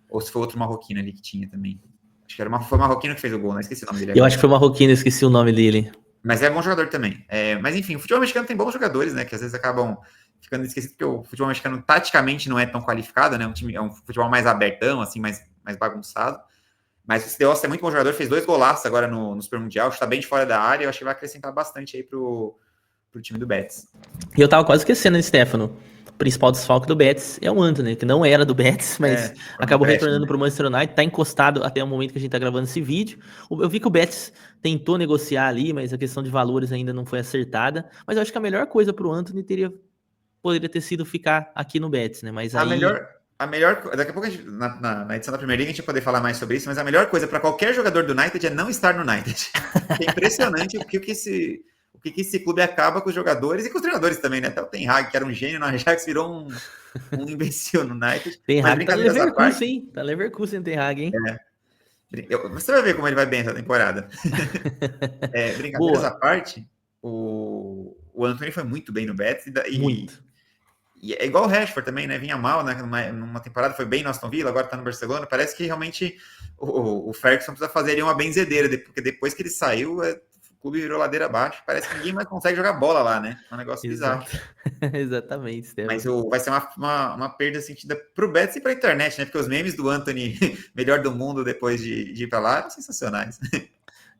Ou se foi outro marroquino ali que tinha também. Acho que foi o marroquino que fez o gol, não esqueci o nome dele agora. Eu acho que foi o marroquino, esqueci o nome dele. Mas é bom jogador também. Mas enfim, o futebol mexicano tem bons jogadores, né? Que às vezes acabam ficando esquecidos, porque o futebol mexicano taticamente não é tão qualificado, né? É um futebol mais abertão, assim, mais bagunçado. Mas o Deossa é muito bom jogador, fez 2 golaços agora no Super Mundial, está bem de fora da área, eu acho que vai acrescentar bastante aí pro time do Betis. E eu tava quase esquecendo, né, Stefano? principal desfalque do Betis é o Antony, que não era do Betis, mas Foi um acabou empréstimo, retornando né? para o Manchester United, tá encostado até o momento que a gente tá gravando esse vídeo. Eu vi que o Betis tentou negociar ali, mas a questão de valores ainda não foi acertada. Mas eu acho que a melhor coisa para o Antony poderia ter sido ficar aqui no Betis, né? Mas A aí, melhor, daqui a pouco na edição da Premier League a gente vai poder falar mais sobre isso, mas a melhor coisa para qualquer jogador do United é não estar no United. É impressionante o que esse clube acaba com os jogadores e com os treinadores também, né? Até o Ten Hag, que era um gênio no Ajax, virou um imbecil no United. Ten Mas Hag tá no brincadeiras à Leverkusen, parte, hein? Tá Leverkusen, Ten Hag, hein? você vai ver como ele vai bem essa temporada. Brincadeiras à Boa, parte, o Anthony foi muito bem no Betis muito. e é igual o Rashford também, né? Vinha mal, né? Numa temporada foi bem no Aston Villa, agora tá no Barcelona. Parece que realmente o Ferguson precisa fazer ali uma benzedeira, porque depois que ele saiu, o clube virou ladeira abaixo. Parece que ninguém mais consegue jogar bola lá, né? É um negócio bizarro. Exato. Exatamente, Mas Stefano. vai ser uma perda sentida pro Betis e pra internet, né? Porque os memes do Anthony, melhor do mundo depois de ir pra lá, eram sensacionais.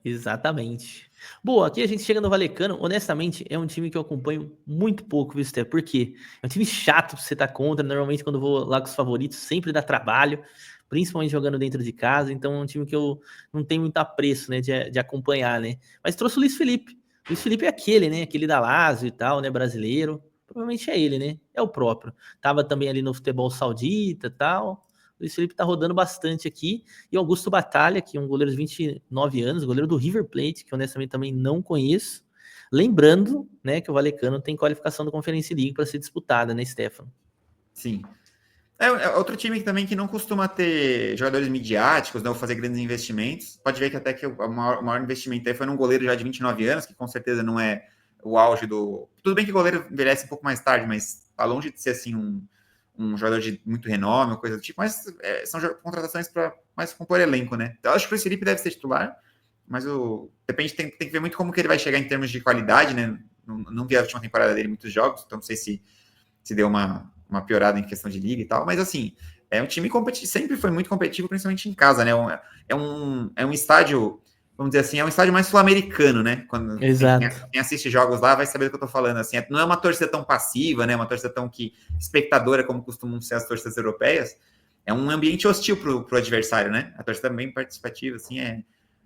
Exatamente. Boa, aqui a gente chega no Valecano. Honestamente, é um time que eu acompanho muito pouco, viu, Steph? Por quê? É um time chato pra você estar contra. Normalmente, quando eu vou lá com os favoritos, sempre dá trabalho, principalmente jogando dentro de casa. Então, é um time que eu não tenho muito apreço, né, de acompanhar, né? Mas trouxe o Luiz Felipe. Luiz Felipe é aquele, né? Aquele da Lazio e tal, né? Brasileiro. Provavelmente é ele, né? É o próprio. Tava também ali no futebol saudita e tal. O Luiz Felipe tá rodando bastante aqui. E Augusto Batalha, que é um goleiro de 29 anos, goleiro do River Plate, que honestamente também não conheço. Lembrando, né, que o Valecano tem qualificação da Conference League para ser disputada, né, Stefano? Sim. É outro time também que não costuma ter jogadores midiáticos, não fazer grandes investimentos. Pode ver que até que o maior investimento aí foi num goleiro já de 29 anos, que com certeza não é o auge do. Tudo bem que o goleiro envelhece um pouco mais tarde, mas tá longe de ser assim um jogador de muito renome, coisa do tipo, mas são contratações para mais compor elenco, né? Eu acho que o Felipe deve ser titular, mas depende, tem que ver muito como que ele vai chegar em termos de qualidade, né? Não vi a última temporada dele muitos jogos, então não sei se deu uma piorada em questão de liga e tal, mas assim, é um time competitivo, sempre foi muito competitivo, principalmente em casa, né? É um estádio, vamos dizer assim, é um estádio mais sul-americano, né? Quando Exato. quem assiste jogos lá vai saber do que eu tô falando, assim, não é uma torcida tão passiva, né? Uma torcida tão espectadora como costumam ser as torcidas europeias, é um ambiente hostil pro adversário, né? A torcida é bem participativa, assim,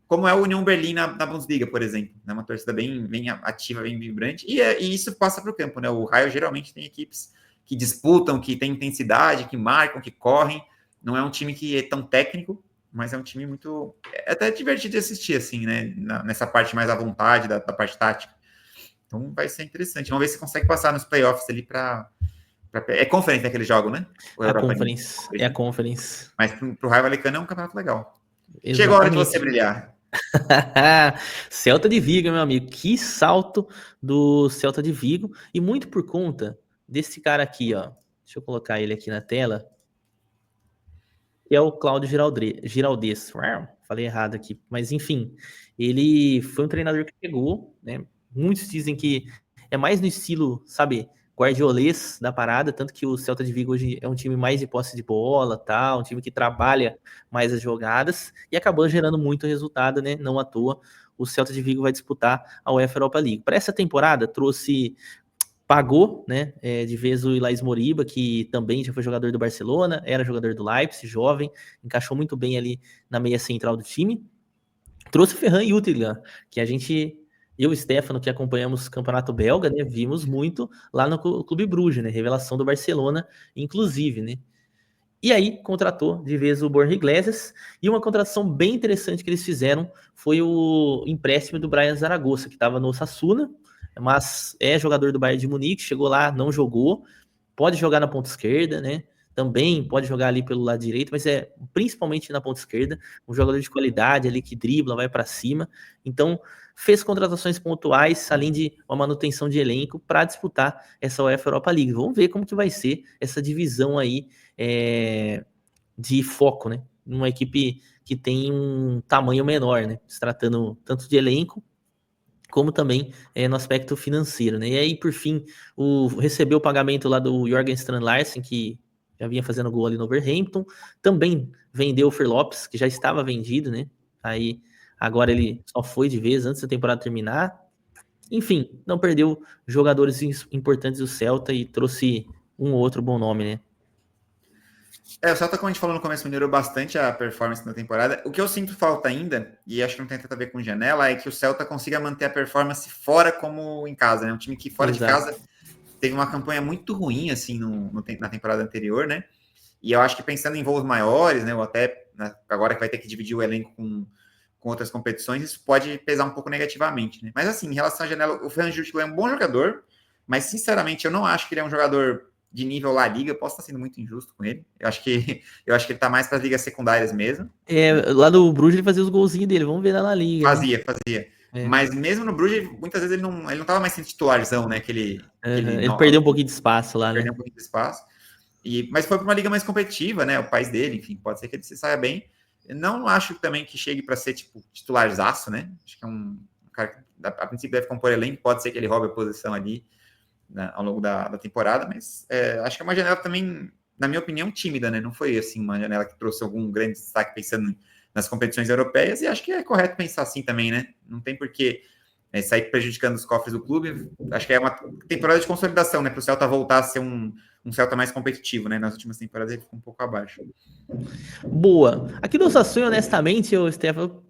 como é a União Berlim na Bundesliga, por exemplo, né? Uma torcida bem ativa, bem vibrante, e isso passa para o campo, né? O Raio geralmente tem equipes que disputam, que tem intensidade, que marcam, que correm. Não é um time que é tão técnico, mas é um time muito. É até divertido de assistir, assim, né? Nessa parte mais à vontade, da parte tática. Então vai ser interessante. Vamos ver se consegue passar nos playoffs ali para. É Conference naquele jogo, né? O A Europa League. Conference. É a Conference. Mas pro Raio Valecano é um campeonato legal. Chegou a hora de você Exatamente. brilhar. Celta de Vigo, meu amigo. Que salto do Celta de Vigo. E muito por conta desse cara aqui, ó. Deixa eu colocar ele aqui na tela. Que é o Cláudio Giraldez. Uau, falei errado aqui. Mas enfim, ele foi um treinador que chegou, né? Muitos dizem que é mais no estilo, sabe, guardiolês da parada, tanto que o Celta de Vigo hoje é um time mais de posse de bola, tal, um time que trabalha mais as jogadas e acabou gerando muito resultado, né? Não à toa, o Celta de Vigo vai disputar a UEFA Europa League. Para essa temporada, pagou, né, de vez o Ilaís Moriba, que também já foi jogador do Barcelona, era jogador do Leipzig, jovem, encaixou muito bem ali na meia central do time. Trouxe o Ferran Jutteland, que eu e o Stefano, que acompanhamos o Campeonato Belga, né, vimos muito lá no Clube Bruges, né, revelação do Barcelona, inclusive, né. E aí, contratou de vez o Borja Iglesias, e uma contratação bem interessante que eles fizeram foi o empréstimo do Brian Zaragoza, que estava no Osasuna, mas é jogador do Bayern de Munique, chegou lá, não jogou, pode jogar na ponta esquerda, né? Também pode jogar ali pelo lado direito, mas é principalmente na ponta esquerda, um jogador de qualidade ali que dribla, vai para cima. Então, fez contratações pontuais, além de uma manutenção de elenco para disputar essa UEFA Europa League. Vamos ver como que vai ser essa divisão aí de foco, né? Numa equipe que tem um tamanho menor, né? Se tratando tanto de elenco como também no aspecto financeiro, né? E aí, por fim, recebeu o pagamento lá do Jorgen Strand Larsen, que já vinha fazendo gol ali no Wolverhampton, também vendeu o Fer Lopes, que já estava vendido, né? Aí, agora ele só foi de vez antes da temporada terminar. Enfim, não perdeu jogadores importantes do Celta e trouxe um ou outro bom nome, né? O Celta, como a gente falou no começo, melhorou bastante a performance na temporada. O que eu sinto falta ainda, e acho que não tem tanto a ver com janela, é que o Celta consiga manter a performance fora como em casa, né? Um time que fora de Exato. casa teve uma campanha muito ruim, assim, na temporada anterior, né? E eu acho que pensando em voos maiores, né? Ou até agora que vai ter que dividir o elenco com outras competições, isso pode pesar um pouco negativamente, né? Mas assim, em relação à janela, o Ferran Justo é um bom jogador, mas sinceramente eu não acho que ele é um jogador de nível La Liga. Posso estar sendo muito injusto com ele. Eu acho que ele tá mais para as ligas secundárias mesmo, né? Lá no Bruges ele fazia os golzinhos dele, vamos ver lá na Liga, né? Fazia. É. Mas mesmo no Bruges, muitas vezes ele não tava mais sendo titularzão, né? Ele perdeu um pouquinho de espaço lá, perdeu né? um pouquinho de espaço. Mas foi para uma liga mais competitiva, né? O país dele, enfim, pode ser que ele se saia bem. Eu não acho também que chegue para ser tipo titularzaço, né? Acho que é um cara que a princípio deve compor elenco, pode ser que ele roube a posição ali, né, ao longo da temporada, mas acho que é uma janela também, na minha opinião, tímida, né? Não foi assim uma janela que trouxe algum grande destaque pensando nas competições europeias, e acho que é correto pensar assim também, né? Não tem por que sair prejudicando os cofres do clube. Acho que é uma temporada de consolidação, né? Para o Celta voltar a ser um Celta mais competitivo, né? Nas últimas temporadas ele ficou um pouco abaixo. Boa. Aqui do Sassuolo, honestamente, ô Stefano,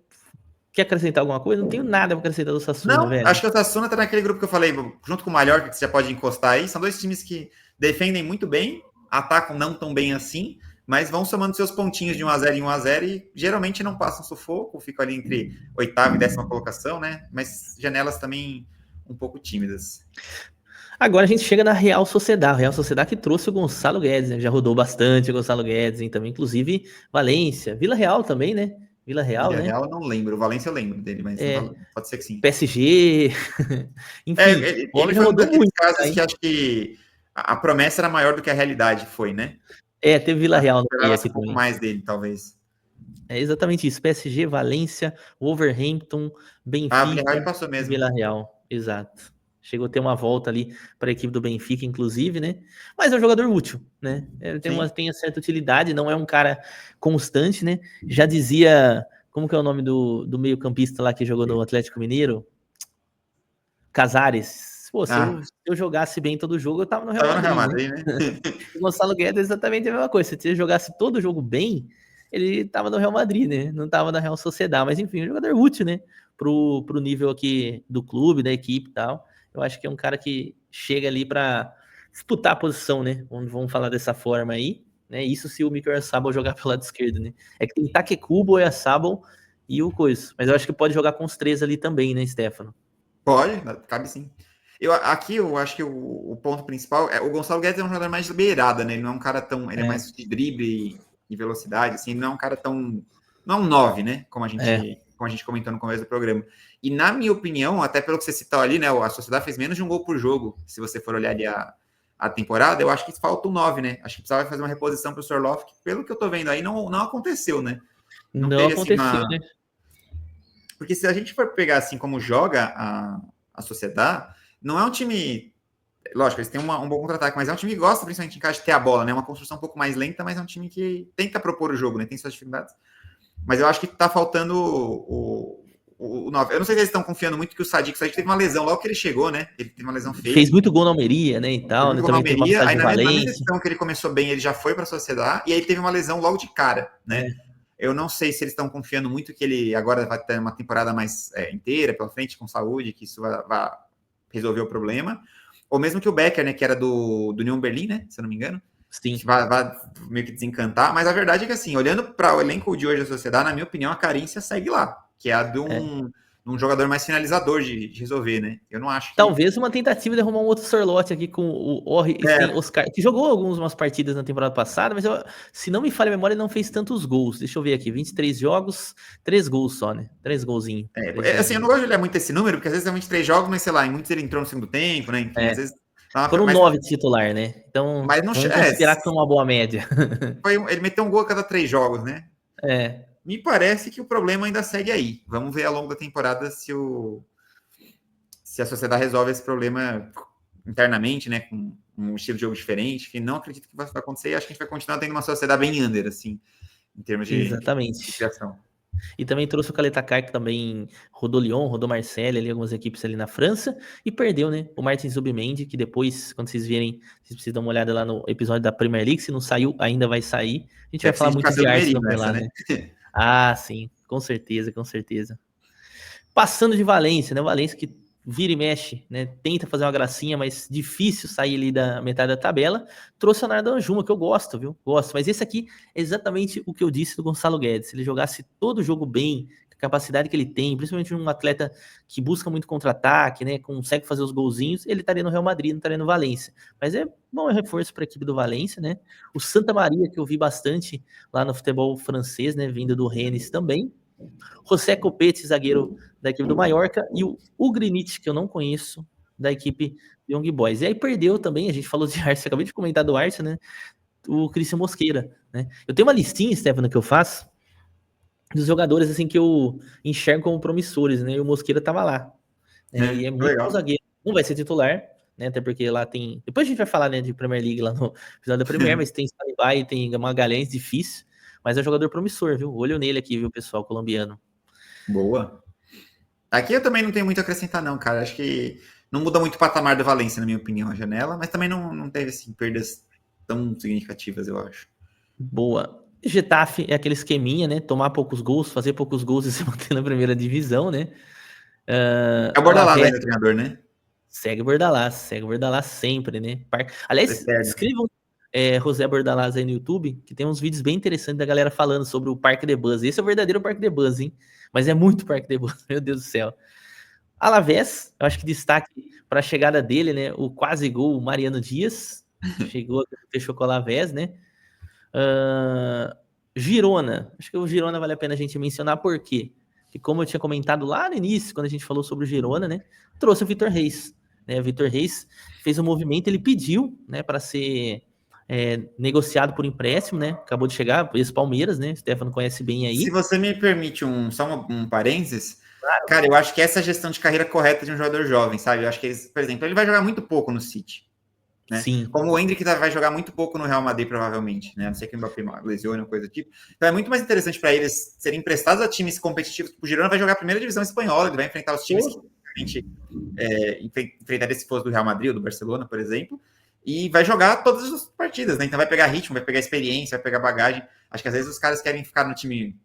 quer acrescentar alguma coisa? Não tenho nada pra acrescentar do Sassuolo, Não, velho. acho que o Osasuna tá naquele grupo que eu falei, junto com o Mallorca, que você já pode encostar aí. São dois times que defendem muito bem, atacam não tão bem assim, mas vão somando seus pontinhos de 1-0 em 1-0 e geralmente não passam sufoco, ficam ali entre oitava e décima colocação, né? Mas janelas também um pouco tímidas. Agora a gente chega na Real Sociedade. Real Sociedade que trouxe o Gonçalo Guedes, né? Já rodou bastante o Gonçalo Guedes, hein? Também, inclusive, Valência. Vila Real também, né? Vila Real, né? Villarreal eu não lembro, o Valência eu lembro dele, mas É, pode ser que sim. PSG. Enfim, o homem Ele já foi um rodou daqueles muito, tá, casos que hein? acho que a promessa era maior do que a realidade foi, né? Teve Vila Acho que Real no meio esperava-se aqui um pouco também. mais dele, talvez. É exatamente isso. PSG, Valência, Wolverhampton, Ah, o Villarreal Benfica ele passou e mesmo. Vila Real. Exato. Chegou a ter uma volta ali para a equipe do Benfica, inclusive, né? Mas é um jogador útil, né? Ele Sim. tem uma certa utilidade, não é um cara constante, né? Já dizia, como que é o nome do meio-campista lá que jogou no Atlético Mineiro? Casares. Pô, Ah, se eu jogasse bem todo jogo, eu tava no Real tava no Real Madrid, né? Madrid, né? O Gonçalo Guedes é exatamente a mesma coisa. Se ele jogasse todo jogo bem, ele tava no Real Madrid, né? Não tava na Real Sociedade. Mas enfim, um jogador útil, né? Pro nível aqui do clube, da equipe e tal. Eu acho que é um cara que chega ali para disputar a posição, né? Vamos falar dessa forma aí. Né? Isso se o Mikel Oyarzabal jogar pelo lado esquerdo, né? É que tem Takekubo, Oyarzabal e o Coisa. Mas eu acho que pode jogar com os três ali também, né, Stefano? Pode, cabe sim. Aqui eu acho que o ponto principal é o Gonçalo Guedes é um jogador mais de beirada, né? Ele não é um cara tão. Ele é É, mais de drible e velocidade, assim, ele não é um cara tão. Não é um 9, né? é, Como a gente comentou no começo do programa. E na minha opinião, até pelo que você citou ali, né? A Sociedade fez menos de um gol por jogo. Se você for olhar ali a temporada, eu acho que falta um 9, né? Acho que precisava fazer uma reposição para o Sorloth, que pelo que eu tô vendo aí, não aconteceu, né? Não não teve assim aconteceu, uma. né? Porque se a gente for pegar assim como joga a Sociedade, não é um time. Lógico, eles têm um bom contra-ataque, mas é um time que gosta, principalmente em casa, de ter a bola, né? Uma construção um pouco mais lenta, mas é um time que tenta propor o jogo, né? Tem suas dificuldades. Mas eu acho que tá faltando o 9. Eu não sei se eles estão confiando muito que o Sadik teve uma lesão logo que ele chegou, né? Ele teve uma lesão feia. Fez muito gol na Almeria, né, e Teve tal, um né? gol na Também teve uma Almeria, passagem aí de na mesma Valência. edição que ele começou bem, ele já foi para a Sociedade, e aí teve uma lesão logo de cara, né? É. Eu não sei se eles estão confiando muito que ele agora vai ter uma temporada mais inteira pela frente, com saúde, que isso vai resolver o problema. Ou mesmo que o Becker, né, que era do Union Berlin, né, se eu não me engano, Sim. que vai meio que desencantar. Mas a verdade é que, assim, olhando para o elenco de hoje da Sociedade, na minha opinião, a carência segue lá, que é a de É. um jogador mais finalizador de resolver, né? Eu não acho que. Talvez uma tentativa de arrumar um outro Sorlote aqui com o É, Oscar, que jogou algumas partidas na temporada passada, mas se não me falha a memória, ele não fez tantos gols. Deixa eu ver aqui, 23 jogos, 3 gols só, né? 3 golzinhos. 3 assim, eu não golzinhos. gosto de olhar muito esse número, porque às vezes é 23 jogos, mas sei lá, em muitos ele entrou no segundo tempo, né? Enfim, às É. vezes. Foram Mas, 9 de titular, né? Então, mas não. vamos considerar que foi uma boa média. Ele meteu um gol a cada 3 jogos, né? É. Me parece que o problema ainda segue aí. Vamos ver ao longo da temporada se a sociedade resolve esse problema internamente, né? Com um estilo de jogo diferente, que não acredito que vai acontecer, e acho que a gente vai continuar tendo uma sociedade bem under, assim, em termos de Exatamente. criação. E também trouxe o Caleta-Car, que também rodou Lyon, rodou Marseille, ali, algumas equipes ali na França, e perdeu, né? O Martin Zubimendi, que depois, quando vocês virem, vocês precisam dar uma olhada lá no episódio da Premier League, se não saiu, ainda vai sair. A gente vai Deve ser falar muito indicação de do Arsenal Merino por essa, lá, né? né? Ah, sim, com certeza, com certeza. Passando de Valência, né? O Valência que vira e mexe, né? Tenta fazer uma gracinha, mas difícil sair ali da metade da tabela. Trouxe o Nardo Anjuma, que eu gosto, viu? Gosto. Mas esse aqui é exatamente o que eu disse do Gonçalo Guedes. Se ele jogasse todo o jogo bem, a capacidade que ele tem, principalmente um atleta que busca muito contra-ataque, né? Consegue fazer os golzinhos, ele estaria no Real Madrid, não estaria no Valência. Mas é bom, é reforço para a equipe do Valência, né? O Santa Maria, que eu vi bastante lá no futebol francês, né? Vindo do Rennes também. José Copete, zagueiro da equipe do Mallorca, e o Ugrinich, que eu não conheço, da equipe Young Boys. E aí perdeu também, a gente falou de Arce, acabei de comentar do Arce, né? O Cristian Mosqueira, né? Eu tenho uma listinha, Stefano, que eu faço dos jogadores assim que eu enxergo como promissores, né? E o Mosqueira tava lá, né? E é muito bom Legal. zagueiro. Não vai ser titular, né? Até porque lá tem. Depois a gente vai falar, né, de Premier League lá no episódio da Premier, mas tem Saliba, tem Magalhães, difícil. Mas é um jogador promissor, viu? Olho nele aqui, viu, pessoal, colombiano. Boa. Aqui eu também não tenho muito a acrescentar, não, cara. Acho que não muda muito o patamar do Valência, na minha opinião, a janela, mas também não teve assim, perdas tão significativas, eu acho. Boa. Getafe é aquele esqueminha, né? Tomar poucos gols, fazer poucos gols e se manter na primeira divisão, né? É o Bordalás Alavés ainda, treinador, né? segue o Bordalás sempre, né? Aliás, Eterno. escrevam José Bordalás aí no YouTube, que tem uns vídeos bem interessantes da galera falando sobre o Parque de Buzz. Esse é o verdadeiro Parque de Buzz, hein? Mas é muito Parque de Buzz, meu Deus do céu. Alavés, eu acho que destaque para a chegada dele, né? O quase gol, o Mariano Dias. Chegou, fechou com o Alavés, né? Girona. Acho que o Girona vale a pena a gente mencionar, por quê? Porque como eu tinha comentado lá no início, quando a gente falou sobre o Girona, né? Trouxe o Vitor Reis. Né? O Vitor Reis fez um movimento, ele pediu, né, para ser negociado por empréstimo, né? Acabou de chegar, ex-Palmeiras, né? O Stefano conhece bem Se aí. você me permite um parênteses, cara, eu acho que essa é a gestão de carreira correta de um jogador jovem, sabe? Eu acho que, por exemplo, ele vai jogar muito pouco no City, né? Sim. Como o Endrick vai jogar muito pouco no Real Madrid, provavelmente, né? A não ser que o Mbappé lesione ou coisa do tipo. Então é muito mais interessante para eles serem emprestados a times competitivos. O Girona vai jogar a primeira divisão espanhola, ele vai enfrentar os times que realmente enfrentaria se fosse do Real Madrid ou do Barcelona, por exemplo, e vai jogar todas as partidas, né? Então vai pegar ritmo, vai pegar experiência, vai pegar bagagem. Acho que às vezes os caras querem ficar no time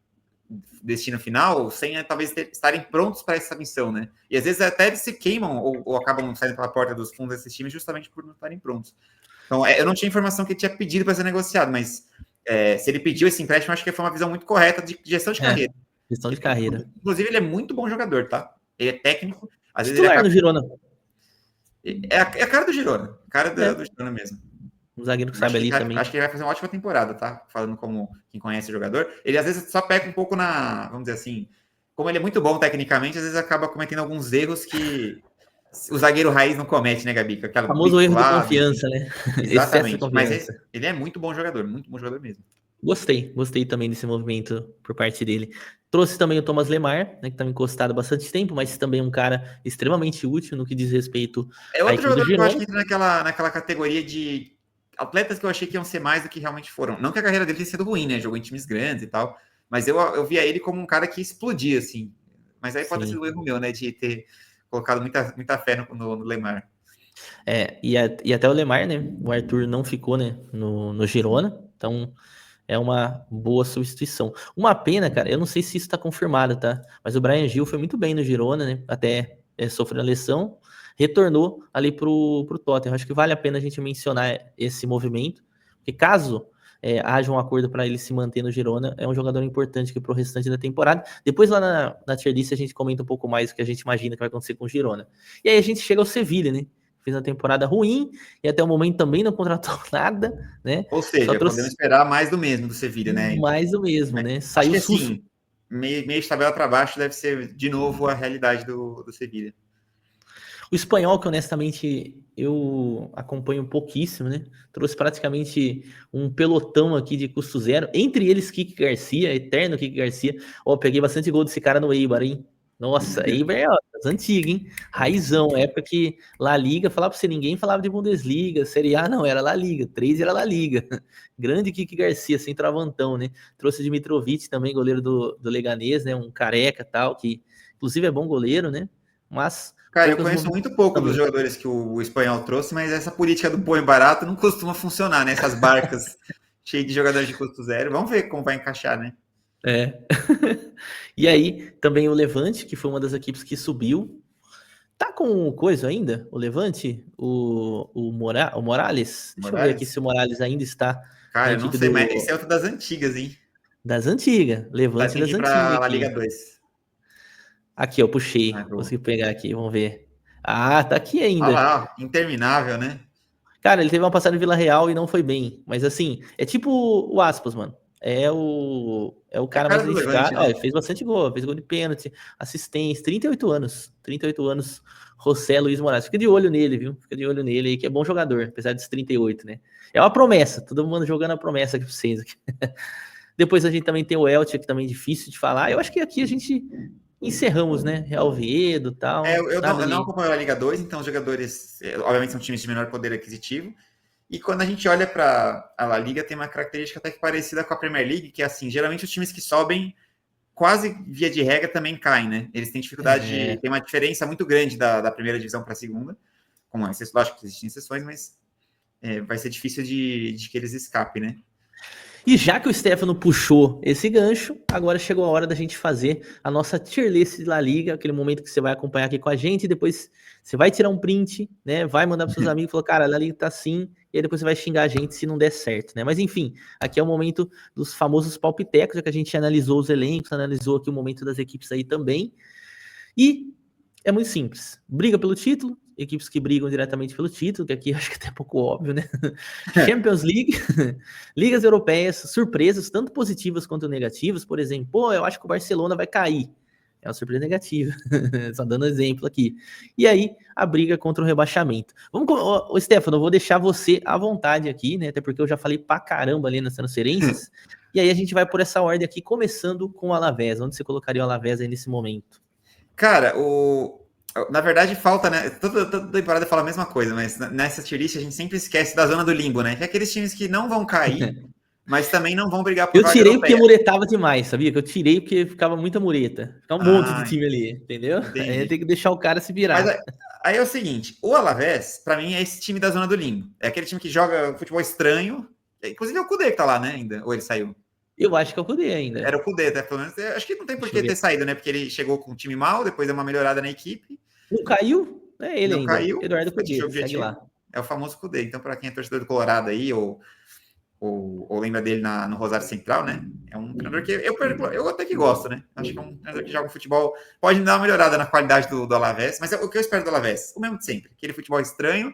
destino final sem talvez estarem prontos para essa missão, né? E às vezes até eles se queimam ou acabam saindo pela porta dos fundos desses times justamente por não estarem prontos. Então, eu não tinha informação que ele tinha pedido para ser negociado, mas se ele pediu esse empréstimo, acho que foi uma visão muito correta de gestão de carreira. Gestão de carreira. Inclusive, ele é muito bom jogador, tá? Ele é técnico. Às vezes Titular ele no Girona. É a cara do Girona. Cara do Girona mesmo. Um zagueiro que sabe ali também. Acho que ele vai fazer uma ótima temporada, tá? Falando como quem conhece o jogador. Ele às vezes só peca um pouco vamos dizer assim, como ele é muito bom tecnicamente, às vezes acaba cometendo alguns erros que o zagueiro raiz não comete, né, Gabi? O famoso erro de confiança, né? Exatamente. Mas ele é muito bom jogador mesmo. Gostei também desse movimento por parte dele. Trouxe também o Thomas Lemar, né, que estava encostado há bastante tempo, mas também um cara extremamente útil no que diz respeito à equipe do Girona. Que eu acho que entra naquela categoria de atletas que eu achei que iam ser mais do que realmente foram. Não que a carreira dele tenha sido ruim, né? Jogou em times grandes e tal. Mas eu via ele como um cara que explodia, assim. Mas aí pode ter sido um erro meu, né? De ter colocado muita fé no Lemar. E até o Lemar, né? O Arthur não ficou, né? No Girona. Então é uma boa substituição. Uma pena, cara, eu não sei se isso tá confirmado, tá? Mas o Bryan Gil foi muito bem no Girona, né? Até sofreu a lesão. Retornou ali pro Tottenham. Acho que vale a pena a gente mencionar esse movimento. Porque caso haja um acordo para ele se manter no Girona, é um jogador importante para o restante da temporada. Depois lá na tier list a gente comenta um pouco mais o que a gente imagina que vai acontecer com o Girona. E aí a gente chega ao Sevilha, né? Fez uma temporada ruim e até o momento também não contratou nada, né? Ou seja, podemos esperar mais do mesmo do Sevilha, né? Mais do mesmo, né? Saiu acho que assim, meio de tabela para baixo deve ser de novo a realidade do Sevilha. O espanhol, que honestamente eu acompanho pouquíssimo, né? Trouxe praticamente um pelotão aqui de custo zero. Entre eles, Kike Garcia, eterno Kike Garcia. Ó, peguei bastante gol desse cara no Eibar, hein? Nossa, Eibar é das antigas, hein? Raizão, época que La Liga, falava pra você, ninguém falava de Bundesliga, Série A não, era La Liga, 3 era La Liga. Grande Kiki Garcia, centroavantão, né? Trouxe Dimitrovic também, goleiro do Leganês, né? Um careca tal, que inclusive é bom goleiro, né? Mas Cara, eu poucas conheço muito pouco dos também. jogadores que o espanhol trouxe, mas essa política do põe barato não costuma funcionar, né? Essas barcas cheias de jogadores de custo zero. Vamos ver como vai encaixar, né? É. E aí, também o Levante, que foi uma das equipes que subiu. Tá com coisa ainda? O Levante? O Morales? Deixa eu ver aqui Morales? se o Morales ainda está na Cara, eu não equipe sei, mas esse é outro das antigas, hein? das antigas. Levante Tem que das ir antigas pra La Liga aqui. 2. Aqui, eu puxei. Ah, Consegui pegar aqui, vamos ver. Ah, tá aqui olha ainda. lá, interminável, né? Cara, ele teve uma passada em Vila Real e não foi bem. Mas assim, é tipo o Aspas, mano. É o É a cara mais cara do identificado. Levante, Ó, né? ele fez bastante gol, fez gol de pênalti, assistência, 38 anos. 38 anos, José Luiz Moraes. Fica de olho nele, viu? Fica de olho nele aí, que é bom jogador, apesar dos 38, né? É uma promessa, todo mundo jogando a promessa aqui pra vocês. Aqui. Depois a gente também tem o Elche, que também é difícil de falar. Eu acho que aqui a gente encerramos, né? Real Oviedo e É, tal. eu Nada não de. acompanho a Liga 2, então os jogadores, obviamente, são times de menor poder aquisitivo. E quando a gente olha para a La Liga, tem uma característica até que parecida com a Premier League, que é assim, geralmente os times que sobem, quase via de regra, também caem, né? Eles têm dificuldade É, tem uma diferença muito grande da primeira divisão para a segunda, como é, lógico que existem exceções, mas vai ser difícil de que eles escapem, né? E já que o Stefano puxou esse gancho, agora chegou a hora da gente fazer a nossa tier list de La Liga, aquele momento que você vai acompanhar aqui com a gente, e depois você vai tirar um print, né? Vai mandar para seus amigos e falar, cara, a La Liga tá assim, e aí depois você vai xingar a gente se não der certo, né? Mas enfim, aqui é o momento dos famosos palpitecos, já que a gente analisou os elencos, analisou aqui o momento das equipes aí também. E é muito simples. Briga pelo título, equipes que brigam diretamente pelo título, que aqui acho que é até pouco óbvio, né? Champions League, ligas europeias, surpresas, tanto positivas quanto negativas. Por exemplo, pô, eu acho que o Barcelona vai cair. É uma surpresa negativa. Só dando exemplo aqui. E aí, a briga contra o rebaixamento. Vamos, ô, Stefano, eu vou deixar você à vontade aqui, né? Até porque eu já falei pra caramba ali nas transferências. E aí a gente vai por essa ordem aqui, começando com o Alavés. Onde você colocaria o Alavés aí nesse momento? Cara, na verdade falta, né? Toda temporada fala a mesma coisa, mas nessa tier list a gente sempre esquece da zona do limbo, né? Que é aqueles times que não vão cair, mas também não vão brigar por Eu vaga tirei porque europeia. muretava demais, sabia? Que eu tirei porque ficava muita mureta. Ficava um monte de Ah, time ali, entendeu? Aí entendi. tem que deixar o cara se Mas virar. aí é o seguinte, o Alavés, pra mim, é esse time da zona do limbo. É aquele time que joga futebol estranho. Inclusive é o Kudê que tá lá, né, ainda? Ou ele saiu? Eu acho que eu cuidei ainda. Era o Kudê, até pelo menos. Eu acho que não tem por Deixa eu que ter ver. saído, né? Porque ele chegou com um time mal, depois deu uma melhorada na equipe, Não caiu? É ele não ainda. caiu, Eduardo atingiu o Cudê, segue objetivo. lá. É o famoso Kudê. Então, para quem é torcedor do Colorado aí, ou lembra dele no Rosário Central, né? É um treinador que eu até que gosto, né? Acho que é um treinador que joga futebol. Pode dar uma melhorada na qualidade do Alavés, mas o que eu espero do Alavés? O mesmo de sempre. Aquele futebol estranho,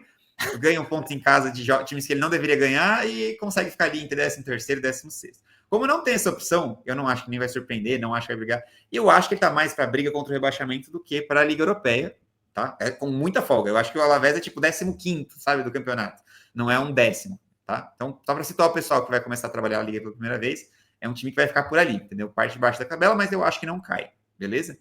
ganha um ponto em casa de times que ele não deveria ganhar e consegue ficar ali entre 13º e 16º. Como não tem essa opção, eu não acho que nem vai surpreender, não acho que vai brigar. E eu acho que ele tá mais para briga contra o rebaixamento do que para a Liga Europeia, tá? É com muita folga. Eu acho que o Alavés é tipo 15º, sabe, do campeonato. Não é um 10º. Tá? Então, só para situar o pessoal que vai começar a trabalhar a Liga pela primeira vez, é um time que vai ficar por ali, entendeu? Parte de baixo da tabela, mas eu acho que não cai, beleza?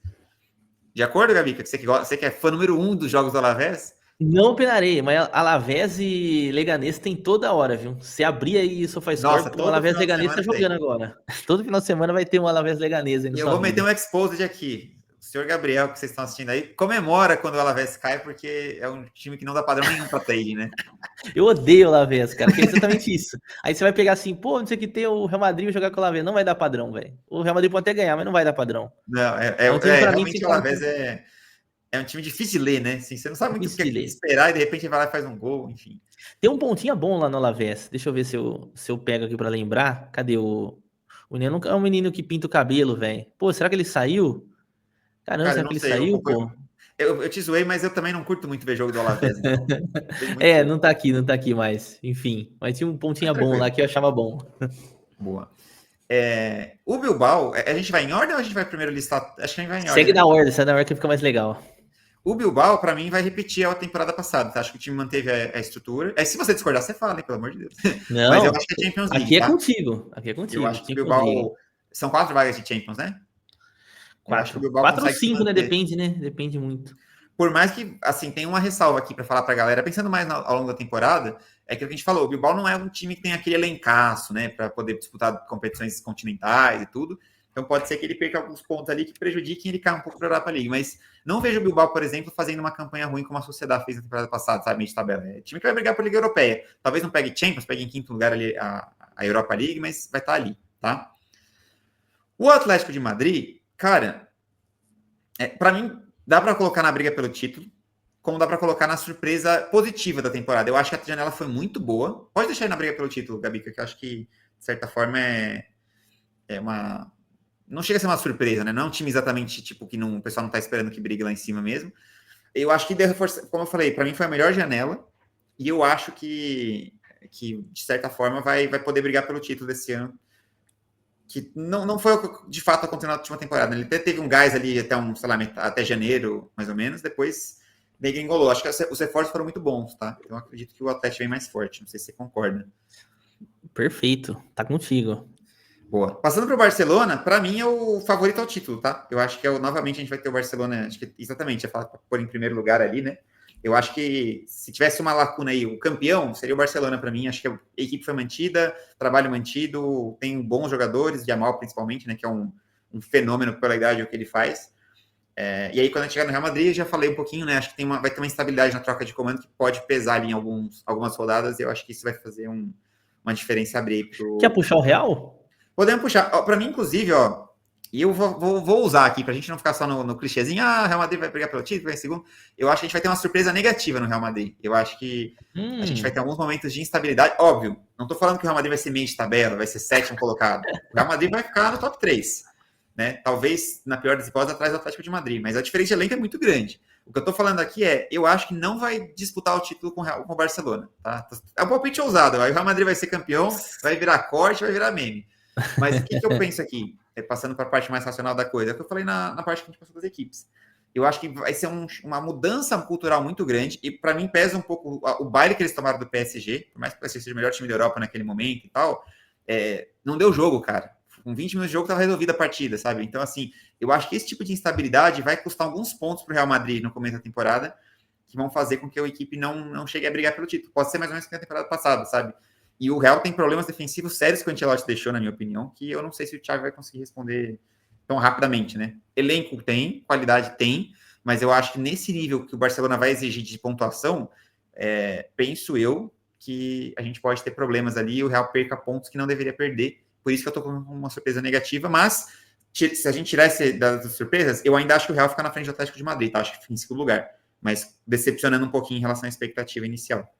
De acordo, Gabi? Você que é fã número 1 dos jogos do Alavés? Não penarei, mas Alavés e Leganês tem toda hora, viu? Se abrir aí o SofaScore, Nossa, pô, o todo Alavés final de Leganês tá semana jogando tem. agora. Todo final de semana vai ter um Alavés Leganês aí na E eu sua vou meter vida. um exposed aqui. O senhor Gabriel, que vocês estão assistindo aí, comemora quando o Alavés cai, porque é um time que não dá padrão nenhum para trading, né? Eu odeio o Alavés, cara, que é exatamente isso. Aí você vai pegar assim, pô, não sei o que tem o Real Madrid jogar com o Alavés, não vai dar padrão, velho. O Real Madrid pode até ganhar, mas não vai dar padrão. Não, É um time pra mim que realmente tem o que estar Alavés é um time difícil de ler, né? Assim, você não sabe muito o difícil que de ler. esperar e de repente ele vai lá e faz um gol, enfim. Tem um pontinho bom lá no Alavés. Deixa eu ver se eu pego aqui pra lembrar. Cadê o Neno? É um menino que pinta o cabelo, velho. Pô, será que ele saiu? Caramba, Cara, eu será não que ele sei, saiu, pô? eu te zoei, mas eu também não curto muito ver jogo do Alavés, então vejo muito É, pouco. não tá aqui mais. Enfim, mas tinha um Mas pontinho bom lá tranquilo, que eu achava bom. boa. O Bilbao, a gente vai em ordem ou a gente vai primeiro listar? Acho que a gente vai em ordem, né? Segue na ordem que fica mais legal. O Bilbao, para mim, vai repetir a temporada passada, tá? Acho que o time manteve a estrutura. Se você discordar, você fala, hein, pelo amor de Deus. Mas eu Não, acho que é Champions League, aqui é tá? contigo. Aqui é Eu contigo. acho que o Champions League. Bilbao... São 4 vagas de Champions, né? Eu acho que o 4. Bilbao 4 ou consegue se 5, né? manter. Depende, né? Depende muito. Por mais que, assim, tem uma ressalva aqui para falar para a galera, pensando mais ao longo da temporada, é aquilo que a gente falou, o Bilbao não é um time que tem aquele elencaço, né, para poder disputar competições continentais e tudo, então pode ser que ele perca alguns pontos ali que prejudiquem ele cair um pouco para a Europa League, mas não vejo o Bilbao, por exemplo, fazendo uma campanha ruim como a Sociedade fez na temporada passada, sabe, meio de tabela. É time que vai brigar por Liga Europeia, talvez não pegue Champions, pegue em quinto lugar ali a Europa League, mas vai estar ali, tá? O Atlético de Madrid, cara, para mim, dá para colocar na briga pelo título, como dá para colocar na surpresa positiva da temporada. Eu acho que a janela foi muito boa. Pode deixar aí na briga pelo título, Gabi, que eu acho que, de certa forma, é uma... Não chega a ser uma surpresa, né? Não é um time exatamente, tipo, que não, o pessoal não tá esperando que brigue lá em cima mesmo. Eu acho que, como eu falei, para mim foi a melhor janela. E eu acho que de certa forma, vai poder brigar pelo título desse ano. Que não foi de fato aconteceu na última temporada. Ele até teve um gás ali até sei lá, até janeiro, mais ou menos. Depois degringolou. Acho que os reforços foram muito bons, tá? Então acredito que o Atlético vem mais forte. Não sei se você concorda. Perfeito. Tá contigo. Boa. Passando para o Barcelona, para mim é o favorito ao título, tá? Eu acho que novamente a gente vai ter o Barcelona, acho que exatamente, ia falar para pôr em primeiro lugar ali, né? Eu acho que se tivesse uma lacuna aí, o campeão seria o Barcelona para mim. Acho que a equipe foi mantida, trabalho mantido, tem bons jogadores, Yamal principalmente, né? Que é um fenômeno pela idade o que ele faz. E aí, quando a gente chegar no Real Madrid, eu já falei um pouquinho, né? Acho que vai ter uma instabilidade na troca de comando que pode pesar ali em algumas rodadas. E eu acho que isso vai fazer uma diferença abrir pro. Quer puxar o Real? Podemos puxar. Para mim, inclusive, ó. E eu vou usar aqui, para a gente não ficar só no clichêzinho, o Real Madrid vai brigar pelo título, vai em segundo. Eu acho que a gente vai ter uma surpresa negativa no Real Madrid. Eu acho que a gente vai ter alguns momentos de instabilidade. Óbvio, não estou falando que o Real Madrid vai ser meio de tabela, vai ser sétimo colocado. O Real Madrid vai ficar no top 3. Né? Talvez, na pior das hipóteses, atrás do Atlético de Madrid. Mas a diferença de elenco é muito grande. O que eu estou falando aqui eu acho que não vai disputar o título com o Barcelona. Tá? É um palpite ousado. Aí o Real Madrid vai ser campeão, vai virar corte, vai virar meme. Mas o que eu penso aqui? Passando para a parte mais racional da coisa, é o que eu falei na parte que a gente passou das equipes. Eu acho que vai ser uma mudança cultural muito grande, e para mim pesa um pouco o baile que eles tomaram do PSG, por mais que o PSG seja o melhor time da Europa naquele momento e tal, não deu jogo, cara. Com 20 minutos de jogo estava resolvida a partida, sabe? Então, assim, eu acho que esse tipo de instabilidade vai custar alguns pontos para o Real Madrid no começo da temporada, que vão fazer com que a equipe não chegue a brigar pelo título. Pode ser mais ou menos que na temporada passada, sabe? E o Real tem problemas defensivos sérios que o Ancelotti deixou, na minha opinião, que eu não sei se o Thiago vai conseguir responder tão rapidamente, né? Elenco tem, qualidade tem, mas eu acho que nesse nível que o Barcelona vai exigir de pontuação, penso eu que a gente pode ter problemas ali e o Real perca pontos que não deveria perder. Por isso que eu tô com uma surpresa negativa, mas se a gente tirar das surpresas, eu ainda acho que o Real fica na frente do Atlético de Madrid, tá? Acho que fica em segundo lugar, mas decepcionando um pouquinho em relação à expectativa inicial.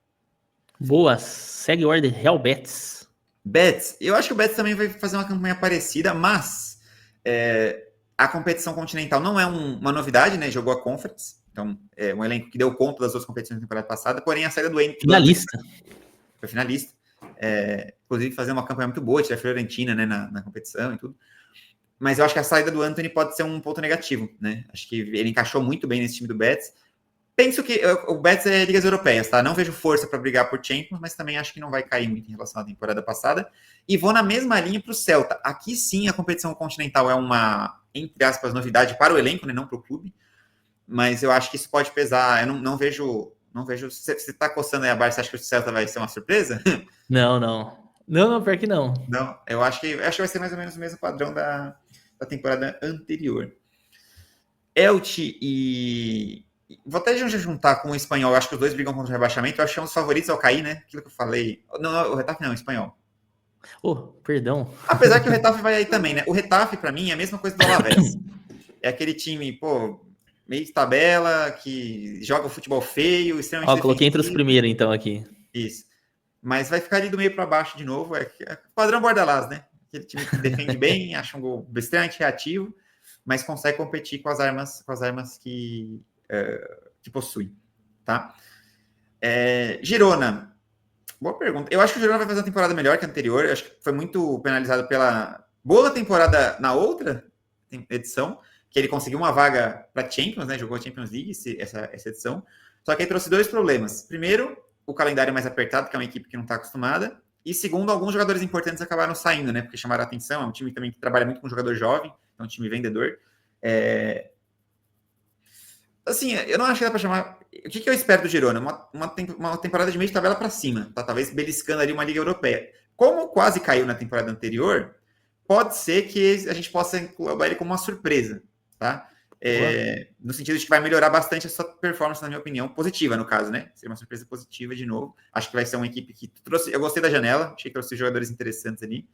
Boa, segue a ordem Real Betis. Betis, eu acho que o Betis também vai fazer uma campanha parecida, mas a competição continental não é uma novidade, né? Jogou a Conference, então é um elenco que deu conta das duas competições da temporada passada, porém a saída do Finalista. Foi finalista. Inclusive fazer uma campanha muito boa, tirar a Fiorentina, né, na competição e tudo. Mas eu acho que a saída do Antony pode ser um ponto negativo, né? Acho que ele encaixou muito bem nesse time do Betis. Penso que o Betis é ligas europeias, tá? Não vejo força para brigar por Champions, mas também acho que não vai cair muito em relação à temporada passada. E vou na mesma linha para o Celta. Aqui sim a competição continental é uma, entre aspas, novidade para o elenco, né? Não para o clube. Mas eu acho que isso pode pesar. Eu não vejo. Você está coçando aí a barra, você acha que o Celta vai ser uma surpresa? Não, pior que não. Não, eu acho que vai ser mais ou menos o mesmo padrão da temporada anterior. Elche e. Vou até juntar com o Espanhol. Eu acho que os dois brigam contra o rebaixamento. Eu acho que são os favoritos ao cair, né? Aquilo que eu falei. Não, o Retafe não, o Espanhol. Perdão. Apesar que o Retafe vai aí também, né? O Retafe, para mim, é a mesma coisa do Alavés. É aquele time, meio de tabela, que joga futebol feio, extremamente Coloquei entre os primeiros, então, aqui. Isso. Mas vai ficar ali do meio para baixo de novo. É padrão Bordalás, né? Aquele time que defende bem, acha um gol extremamente reativo, mas consegue competir com as armas que possui, tá? Girona. Boa pergunta. Eu acho que o Girona vai fazer uma temporada melhor que a anterior. Eu acho que foi muito penalizado pela boa temporada na outra edição, que ele conseguiu uma vaga para Champions, né? Jogou a Champions League essa edição. Só que aí trouxe dois problemas. Primeiro, o calendário mais apertado, que é uma equipe que não está acostumada. E segundo, alguns jogadores importantes acabaram saindo, né? Porque chamaram a atenção. É um time também que trabalha muito com jogador jovem, é um time vendedor. Assim, eu não acho que dá para chamar... O que eu espero do Girona? Uma temporada de meio de tabela para cima, tá? Talvez beliscando ali uma Liga Europeia. Como quase caiu na temporada anterior, pode ser que a gente possa englobar ele como uma surpresa, tá? No sentido de que vai melhorar bastante a sua performance, na minha opinião, positiva no caso, né? Seria uma surpresa positiva de novo. Acho que vai ser uma equipe que trouxe... Eu gostei da janela, achei que trouxe jogadores interessantes ali.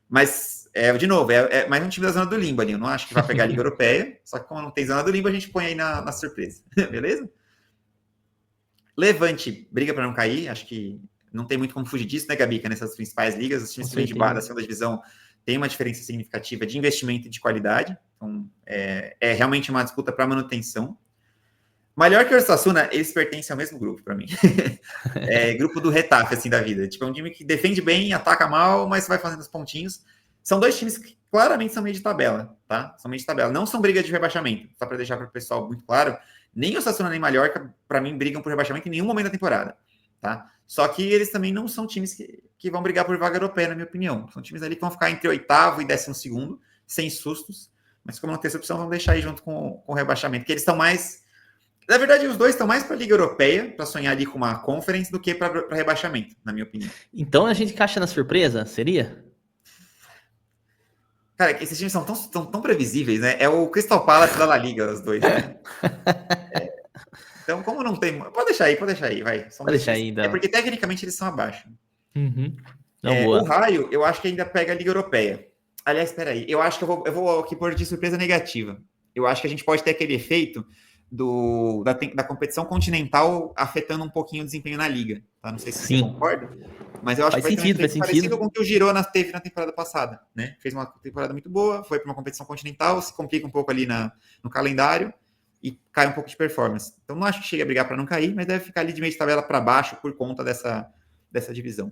Mas, de novo, é mais um time da zona do limbo ali. Eu não acho que vai pegar a Liga Europeia, só que como não tem zona do limbo, a gente põe aí na surpresa. Beleza? Levante briga para não cair, acho que não tem muito como fugir disso, né, Gabica? Nessas principais ligas, os times que vêm de baixo da segunda divisão têm uma diferença significativa de investimento e de qualidade. Então, é realmente uma disputa para manutenção. Mallorca e Osasuna, eles pertencem ao mesmo grupo, para mim. Grupo do Retafe, assim, da vida. Tipo, é um time que defende bem, ataca mal, mas vai fazendo os pontinhos. São dois times que claramente são meio de tabela, tá? São meio de tabela. Não são briga de rebaixamento, só para deixar para o pessoal muito claro. Nem Osasuna nem Mallorca, para mim, brigam por rebaixamento em nenhum momento da temporada, tá? Só que eles também não são times que vão brigar por vaga europeia, na minha opinião. São times ali que vão ficar entre 8º e 12º, sem sustos. Mas como não tem essa opção, vamos deixar aí junto com o rebaixamento, que eles estão mais... Na verdade, os dois estão mais para a Liga Europeia, para sonhar ali com uma Conference, do que para rebaixamento, na minha opinião. Então a gente encaixa na surpresa, seria? Cara, esses times são tão previsíveis, né? É o Crystal Palace da La Liga, os dois. Né? Então, como não tem... Pode deixar aí, vai. Pode deixar aí, então. É porque, tecnicamente, eles são abaixo. Uhum. O Raio, eu acho que ainda pega a Liga Europeia. Aliás, espera aí. Eu acho que eu vou aqui pôr de surpresa negativa. Eu acho que a gente pode ter aquele efeito da competição continental afetando um pouquinho o desempenho na Liga. Tá? Não sei se você concorda, mas eu acho que vai ter um efeito parecido com o que o Girona teve na temporada passada. Né? Fez uma temporada muito boa, foi para uma competição continental, se complica um pouco ali no calendário e cai um pouco de performance. Então não acho que chegue a brigar para não cair, mas deve ficar ali de meio de tabela para baixo por conta dessa divisão.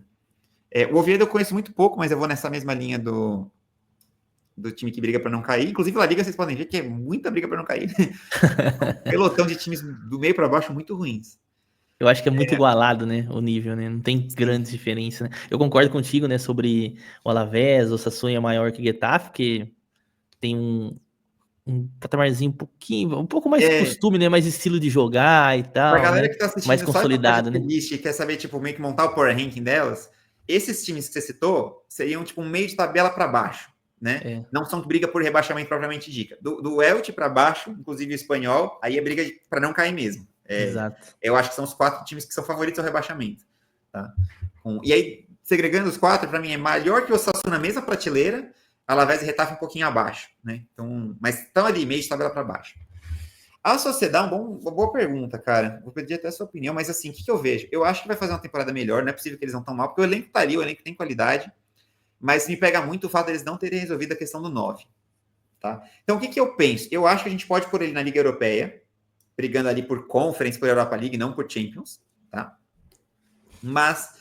O Oviedo eu conheço muito pouco, mas eu vou nessa mesma linha do time que briga para não cair. Inclusive, a Liga, vocês podem ver que é muita briga para não cair. Um pelotão de times do meio para baixo muito ruins. Eu acho que é muito igualado, né, o nível, né? Não tem grandes diferenças, né? Eu concordo contigo, né, sobre o Alavés, o Osasuna maior que o Getafe, que tem um patamarzinho um pouco mais costume, né? Mais estilo de jogar e tal. Pra galera né? que tá assistindo mais consolidado, né? E quer saber, tipo, meio que montar o power ranking delas, esses times que você citou seriam, tipo, um meio de tabela para baixo, né? Não são briga por rebaixamento propriamente dita. Do Elche para baixo, inclusive o Espanhol, aí é briga para não cair mesmo. Exato. Eu acho que são os 4 times que são favoritos ao rebaixamento. Tá? E aí, segregando os 4, para mim é maior que o Osasuna na mesma prateleira, Alavés e Retafe um pouquinho abaixo, né? Então, mas estão ali, meio de tabela para baixo. A Sociedade, uma boa pergunta, cara. Vou pedir até a sua opinião, mas assim, o que eu vejo? Eu acho que vai fazer uma temporada melhor, não é possível que eles não tão mal, porque o elenco tá ali, o elenco tem qualidade, mas me pega muito o fato deles não terem resolvido a questão do 9. Tá? Então, o que eu penso? Eu acho que a gente pode pôr ele na Liga Europeia, brigando ali por Conference, por Europa League, não por Champions, tá? Mas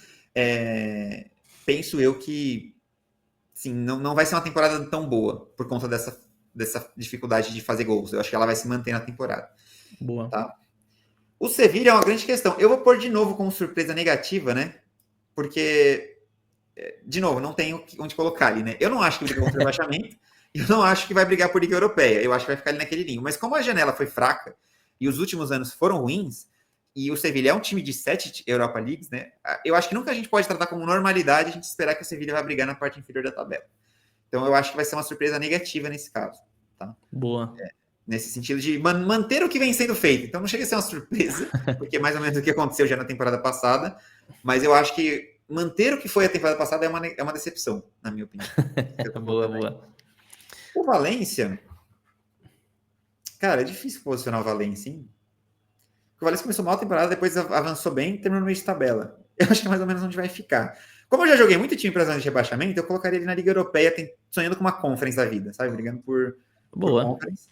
penso eu que sim, não vai ser uma temporada tão boa por conta dessa dificuldade de fazer gols. Eu acho que ela vai se manter na temporada. Boa. Tá? O Sevilla é uma grande questão. Eu vou pôr de novo como surpresa negativa, né? Porque, de novo, não tenho onde colocar ali, né? Eu não acho que briga contra o rebaixamento. Eu não acho que vai brigar por Liga Europeia. Eu acho que vai ficar ali naquele ninho. Mas como a janela foi fraca e os últimos anos foram ruins, e o Sevilla é um time de 7 Europa Leagues, né? Eu acho que nunca a gente pode tratar como normalidade a gente esperar que o Sevilla vai brigar na parte inferior da tabela. Então eu acho que vai ser uma surpresa negativa nesse caso. Tá? Boa. Nesse sentido de manter o que vem sendo feito. Então não chega a ser uma surpresa, porque é mais ou menos o que aconteceu já na temporada passada, mas eu acho que manter o que foi a temporada passada é uma decepção, na minha opinião. Boa. O Valência... Cara, é difícil posicionar o Valência, hein? O Valência começou mal a temporada, depois avançou bem e terminou no meio de tabela. Eu acho que é mais ou menos onde vai ficar. Como eu já joguei muito time para zona de rebaixamento, eu colocaria ele na Liga Europeia, sonhando com uma Conference da vida, sabe? Brigando por Conference.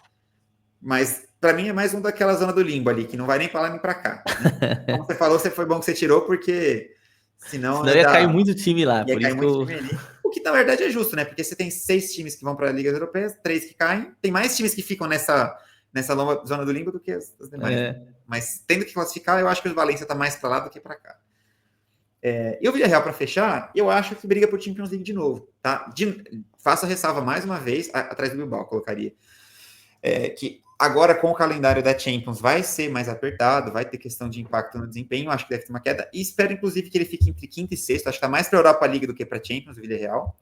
Mas para mim é mais um daquela zona do limbo ali, que não vai nem para lá nem para cá. Né? Como você falou, foi bom que você tirou, porque senão ia cair muito time lá. Ia cair muito time ali. O que na verdade é justo, né? Porque você tem 6 times que vão para a Liga Europeia, 3 que caem, tem mais times que ficam nessa zona do limbo do que as demais. Né? Mas tendo que classificar, eu acho que o Valência tá mais para lá do que para cá. E o Villarreal, para fechar, eu acho que briga por Champions League de novo. Tá? Faço a ressalva mais uma vez, atrás do Bilbao, colocaria. que agora com o calendário da Champions vai ser mais apertado, vai ter questão de impacto no desempenho, acho que deve ter uma queda, e espero inclusive que ele fique entre quinto e sexto, acho que está mais para a Europa League do que para a Champions, o Villarreal.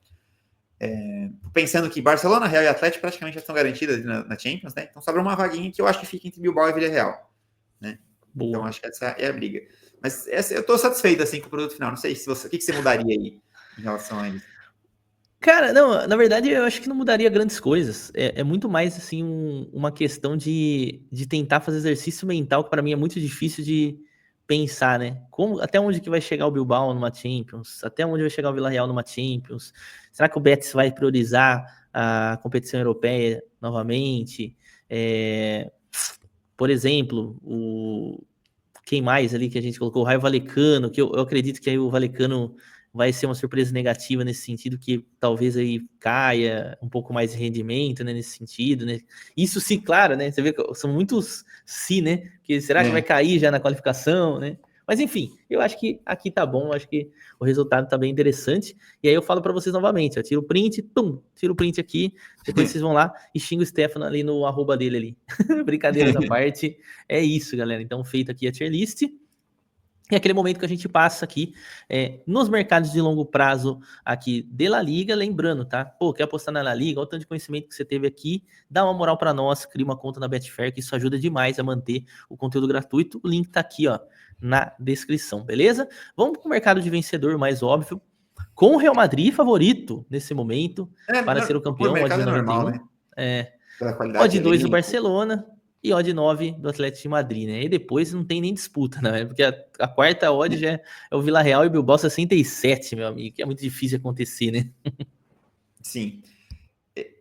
Pensando que Barcelona, Real e Atlético praticamente já estão garantidas na Champions, né? Então sobra uma vaguinha que eu acho que fica entre Bilbao e Villarreal, né? Boa. Então acho que essa é a briga. Mas eu estou satisfeito assim com o produto final. Não sei se o que você mudaria aí em relação a isso. Cara, não, na verdade eu acho que não mudaria grandes coisas. É muito mais assim uma questão de tentar fazer exercício mental, que para mim é muito difícil de pensar, né? Até onde que vai chegar o Bilbao numa Champions? Até onde vai chegar o Villarreal numa Champions? Será que o Betis vai priorizar a competição europeia novamente? Por exemplo, quem mais ali que a gente colocou? O Raio Vallecano, que eu acredito que aí o Vallecano vai ser uma surpresa negativa nesse sentido, que talvez aí caia um pouco mais de rendimento, né, nesse sentido, né? Isso sim, claro, né? Você vê que são muitos sim, né? Que será que vai cair já na qualificação, né? Mas enfim, eu acho que aqui tá bom, acho que o resultado tá bem interessante. E aí eu falo para vocês novamente, ó, tiro o print, tiro o print aqui, depois vocês vão lá e xingam o Stefano ali no arroba dele ali. Brincadeiras à parte, é isso, galera. Então, feito aqui a tier list. E aquele momento que a gente passa aqui nos mercados de longo prazo aqui de La Liga, lembrando, tá? Pô, quer apostar na La Liga? Olha o tanto de conhecimento que você teve aqui, dá uma moral para nós, cria uma conta na Betfair, que isso ajuda demais a manter o conteúdo gratuito. O link tá aqui, ó, na descrição, beleza? Vamos para o mercado de vencedor mais óbvio, com o Real Madrid favorito nesse momento para ser o campeão, odd de 91. Normal, né? Pela qualidade odd 2 do Barcelona e odd 9 do Atlético de Madrid, né? E depois não tem nem disputa, né? Porque a quarta odd já é o Villarreal e o Bilbao 67, meu amigo, que é muito difícil acontecer, né? Sim.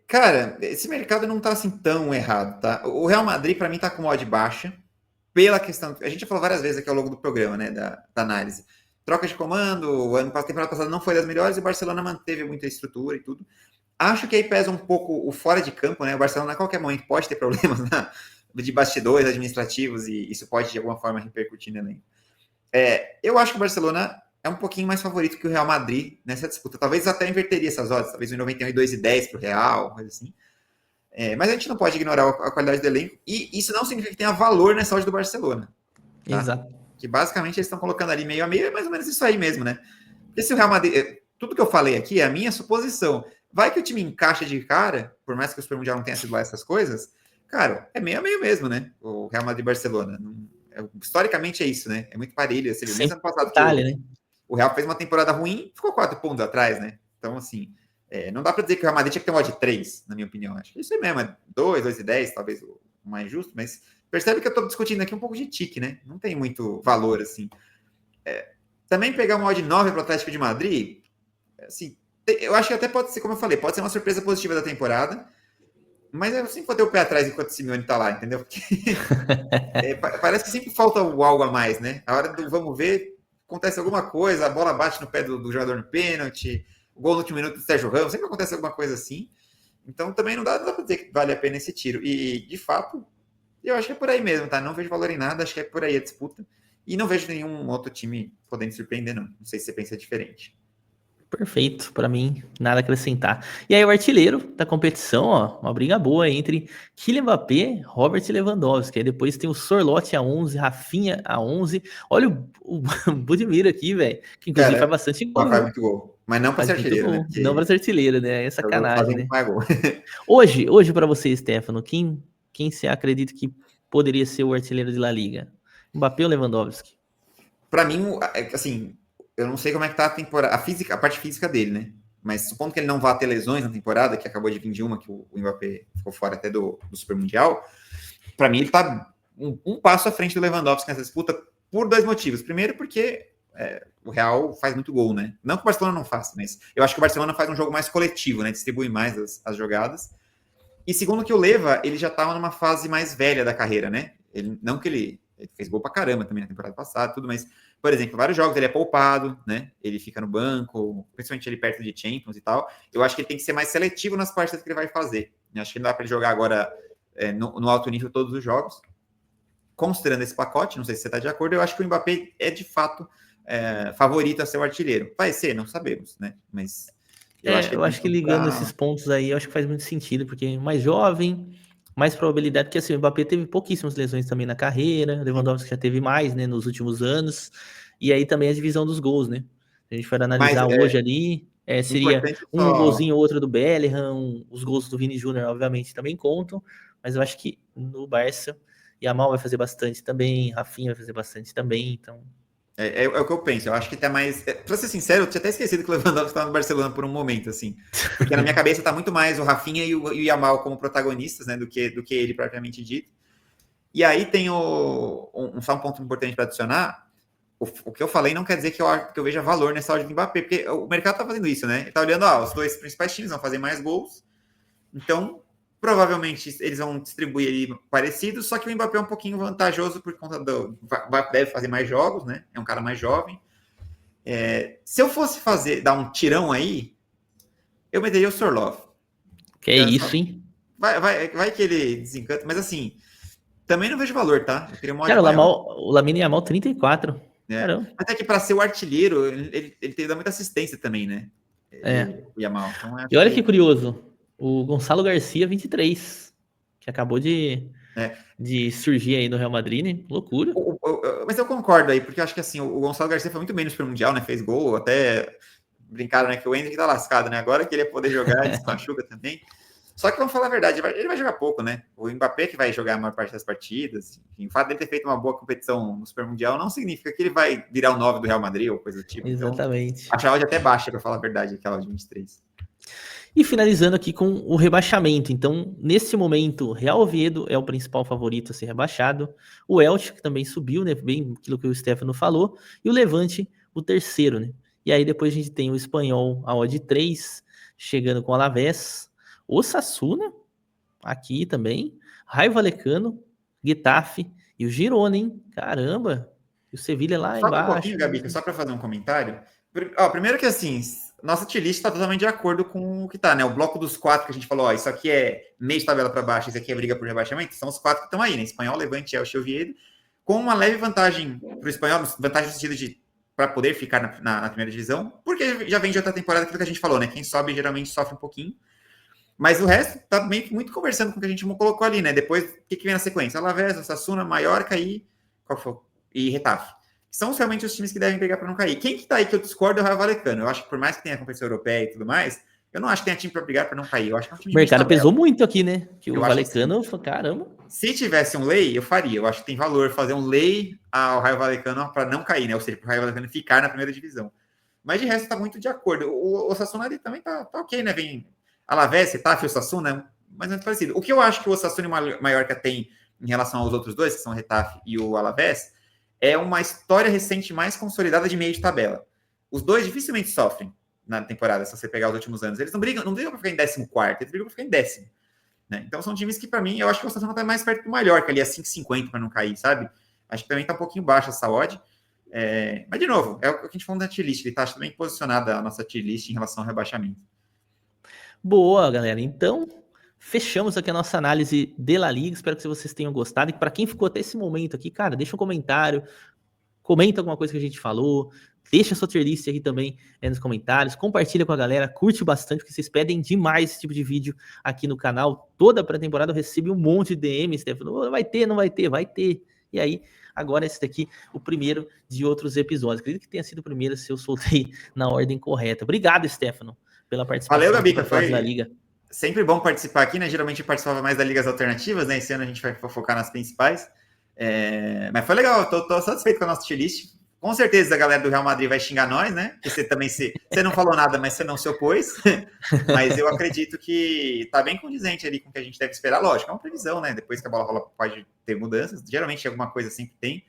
Cara, esse mercado não tá assim tão errado, tá? O Real Madrid, para mim, tá com odd baixa, pela questão... A gente já falou várias vezes aqui ao longo do programa, né, da análise. Troca de comando, a temporada passada não foi das melhores, e o Barcelona manteve muita estrutura e tudo. Acho que aí pesa um pouco o fora de campo, né? O Barcelona a qualquer momento pode ter problemas de bastidores administrativos e isso pode de alguma forma repercutir no elenco. Eu acho que o Barcelona é um pouquinho mais favorito que o Real Madrid nessa disputa. Talvez até inverteria essas odds, talvez em 91 e 2,10 para o Real, coisa assim. Mas a gente não pode ignorar a qualidade do elenco e isso não significa que tenha valor nessa odd do Barcelona. Tá? Exato. Que basicamente eles estão colocando ali meio a meio, é mais ou menos isso aí mesmo, né? Porque se o Real Madrid... Tudo que eu falei aqui é a minha suposição. Vai que o time encaixa de cara, por mais que o Super Mundial não tenha sido lá essas coisas, cara, é meio a meio mesmo, né? O Real Madrid e Barcelona. Historicamente é isso, né? É muito parelho. Você viu, mesmo ano passado detalhe, né? O Real fez uma temporada ruim, ficou 4 pontos atrás, né? Então, assim, não dá para dizer que o Real Madrid tinha que ter um odd 3, na minha opinião. Acho que isso é mesmo, é 2, 2,10, talvez o mais justo, mas percebe que eu estou discutindo aqui um pouco de tique, né? Não tem muito valor, assim. Também pegar um odd 9 para o Atlético de Madrid, assim, eu acho que até pode ser, como eu falei, pode ser uma surpresa positiva da temporada, mas eu sempre vou ter o pé atrás enquanto o Simeone tá lá, entendeu? Porque parece que sempre falta algo a mais, né? A hora do vamos ver, acontece alguma coisa, a bola bate no pé do jogador no pênalti, o gol no último minuto do Sérgio Ramos, sempre acontece alguma coisa assim. Então também não dá para dizer que vale a pena esse tiro. E, de fato, eu acho que é por aí mesmo, tá? Não vejo valor em nada, acho que é por aí a disputa. E não vejo nenhum outro time podendo surpreender, não. Não sei se você pensa diferente. Perfeito, para mim, nada a acrescentar. E aí o artilheiro da competição, ó, uma briga boa entre Kylian Mbappé, Robert Lewandowski. Aí depois tem o Sorloth a 11, Rafinha a 11. Olha o Budimir aqui, velho, que inclusive faz bastante gol. Faz muito gol, mas não para ser artilheiro, né? Porque... Não para ser artilheiro, né? É sacanagem, né? Hoje para você, Stefano, quem você acredita que poderia ser o artilheiro de La Liga? Mbappé ou Lewandowski? Para mim, assim, eu não sei como é que tá a temporada, a parte física dele, né? Mas supondo que ele não vá ter lesões na temporada, que acabou de vir de uma, que o Mbappé ficou fora até do Super Mundial, para mim ele tá um passo à frente do Lewandowski nessa disputa por 2 motivos. Primeiro, porque o Real faz muito gol, né? Não que o Barcelona não faça, mas eu acho que o Barcelona faz um jogo mais coletivo, né? Distribui mais as jogadas. E segundo que o Leva, ele já tava numa fase mais velha da carreira, né? Não que ele fez gol pra caramba também na temporada passada, tudo, mas, por exemplo, vários jogos ele é poupado, né? Ele fica no banco, principalmente ele perto de Champions e tal. Eu acho que ele tem que ser mais seletivo nas partidas que ele vai fazer. Eu acho que não dá para ele jogar agora no alto nível todos os jogos. Considerando esse pacote, não sei se você está de acordo, eu acho que o Mbappé é de fato favorito a ser o artilheiro. Vai ser, não sabemos, né? Mas eu acho que ligando esses pontos aí, eu acho que faz muito sentido, porque é mais jovem, mais probabilidade, porque assim, o Mbappé teve pouquíssimas lesões também na carreira, o Lewandowski já teve mais, né, nos últimos anos, e aí também a divisão dos gols, né? Se a gente for Mas analisar hoje ali, seria importante um só. golzinho ou outro do Bellingham, os gols do Vini Júnior, obviamente, também contam, mas eu acho que no Barça, Yamal vai fazer bastante também, Rafinha vai fazer bastante também, então... É o que eu penso. Eu acho que tá mais. Pra ser sincero, eu tinha até esquecido que o Lewandowski estava no Barcelona por um momento, assim. Porque na minha cabeça tá muito mais o Rafinha e o Yamal como protagonistas, né? Do que ele propriamente dito. E aí tem só um ponto importante para adicionar. O que eu falei não quer dizer que eu veja valor nessa ordem do Mbappé, porque o mercado tá fazendo isso, né? Ele tá olhando, os dois principais times vão fazer mais gols. Então, provavelmente eles vão distribuir ali parecido, só que o Mbappé é um pouquinho vantajoso por conta deve fazer mais jogos, né? É um cara mais jovem. Se eu fosse dar um tirão aí, eu meteria o Sorlov. Que é isso, hein? Vai que ele desencanta, mas assim, também não vejo valor, tá? Eu queria uma odd Cara, maior. O Lamine Yamal 34. Né? Caramba. Até que para ser o artilheiro, ele tem que dar muita assistência também, né? É. O Yamal. Então, E acho olha que que. curioso, o Gonçalo Garcia, 23, que acabou É. de surgir aí no Real Madrid, né? Loucura. Mas eu concordo aí, porque eu acho que assim, o Gonçalo Garcia foi muito bem no Super Mundial, né? Fez gol, até brincaram, né? Que o Endrick tá lascado, né? Agora que ele ia poder jogar, ele se machuca também. Só que vamos falar a verdade, ele vai jogar pouco, né? O Mbappé que vai jogar a maior parte das partidas. Enfim, o fato dele ter feito uma boa competição no Super Mundial não significa que ele vai virar o 9 do Real Madrid ou coisa do tipo. Então, Exatamente. acho a odd até baixa, para falar a verdade, aquela de 23. E finalizando aqui com o rebaixamento. Então, nesse momento, Real Oviedo é o principal favorito a ser rebaixado. O Elche, que também subiu, né? Bem aquilo que o Stefano falou. E o Levante, o terceiro, né? E aí depois a gente tem o Espanhol, a odd 3, chegando com o Alavés. O Osasuna, aqui também. Raio Vallecano, Getafe e o Girona, hein? Caramba! E o Sevilha lá Sobe um pouquinho, embaixo. Gabi, só para fazer um comentário. Primeiro que assim, nossa tier-list está totalmente de acordo com o que tá, né? O bloco dos 4 que a gente falou, isso aqui é meio de tabela para baixo, isso aqui é briga por rebaixamento, são os 4 que estão aí, né? Espanhol, Levante, Elche e Oviedo, com uma leve vantagem para o Espanhol, vantagem no sentido de para poder ficar na primeira divisão, porque já vem de outra temporada aquilo que a gente falou, né? Quem sobe geralmente sofre um pouquinho. Mas o resto tá meio que muito conversando com o que a gente colocou ali, né? Depois, o que vem na sequência? Alavés, Osasuna, Mallorca e Retafe. São realmente os times que devem pegar para não cair. Quem que tá aí que eu discordo é o Raio Vallecano. Eu acho que por mais que tenha a competição europeia e tudo mais, eu não acho que tenha time para brigar para não cair. Eu acho que é um time O de meio de mercado tabela. pesou muito aqui, né? Que o Eu acho que sim. Valecano, caramba. Se tivesse um lei, eu faria. Eu acho que tem valor fazer um lei ao Raio Vallecano para não cair, né? Ou seja, para o Raio Vallecano ficar na primeira divisão. Mas de resto tá muito de acordo. O Osasuna ali também tá ok, né? Vem Alavés, Retafe, Osasuna, mais ou menos parecido. O que eu acho que o Osasuna e o Mallorca tem em relação aos outros dois, que são o Retafe e o Alavés, é uma história recente mais consolidada de meio de tabela. Os dois dificilmente sofrem na temporada, se você pegar os últimos anos. Eles não brigam para ficar em 14º, eles brigam para ficar em 10º. Né? Então são times que, para mim, eu acho que o Osasuna está mais perto do Mallorca, ali a 5,50 para não cair, sabe? Acho que também está um pouquinho baixa essa odd. Mas, de novo, é o que a gente falou da tier list. Ele está bem posicionada a nossa tier list em relação ao rebaixamento. Boa, galera. Então, fechamos aqui a nossa análise de La Liga. Espero que vocês tenham gostado. E para quem ficou até esse momento aqui, cara, deixa um comentário, comenta alguma coisa que a gente falou, deixa a sua tier list aqui também nos comentários, compartilha com a galera, curte bastante, porque vocês pedem demais esse tipo de vídeo aqui no canal. Toda pré-temporada eu recebo um monte de DM, Stefano, vai ter, não vai ter, vai ter. E aí, agora esse daqui, o primeiro de outros episódios. Acredito que tenha sido o primeiro se eu soltei na ordem correta. Obrigado, Stefano, pela participação Valeu, aqui Gabica. para falar da Foi Liga. sempre bom participar aqui, né? Geralmente eu participava mais das ligas alternativas, né? Esse ano a gente vai focar nas principais. Mas foi legal, tô satisfeito com a nossa tier list. Com certeza a galera do Real Madrid vai xingar nós, né? Porque você também você não falou nada, mas você não se opôs. Mas eu acredito que tá bem condizente ali com o que a gente deve esperar. Lógico, é uma previsão, né? Depois que a bola rola pode ter mudanças. Geralmente alguma coisa sempre tem.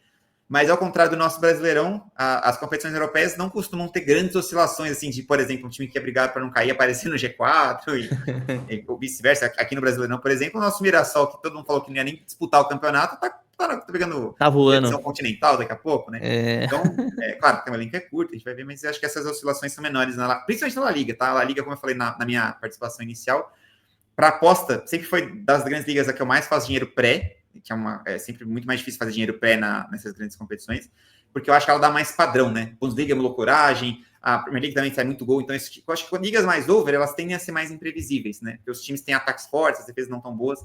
Mas ao contrário do nosso Brasileirão, as competições europeias não costumam ter grandes oscilações, assim, de, por exemplo, um time que é brigado para não cair aparecer no G4 e vice-versa. Aqui no Brasileirão, por exemplo, o nosso Mirassol, que todo mundo falou que não ia nem disputar o campeonato, tá pegando Tá voando. edição continental daqui a pouco, né? Então, claro, tem uma linha curta, a gente vai ver, mas eu acho que essas oscilações são menores, principalmente na La Liga, tá? A La Liga, como eu falei na minha participação inicial, para aposta, sempre foi das grandes ligas a que eu mais faço dinheiro pré, que é sempre muito mais difícil fazer dinheiro pré nessas grandes competições, porque eu acho que ela dá mais padrão, né? Bundesliga é uma loucuragem, a Premier League também sai muito gol, então eu acho que ligas mais over, elas tendem a ser mais imprevisíveis, né? Porque os times têm ataques fortes, as defesas não tão boas.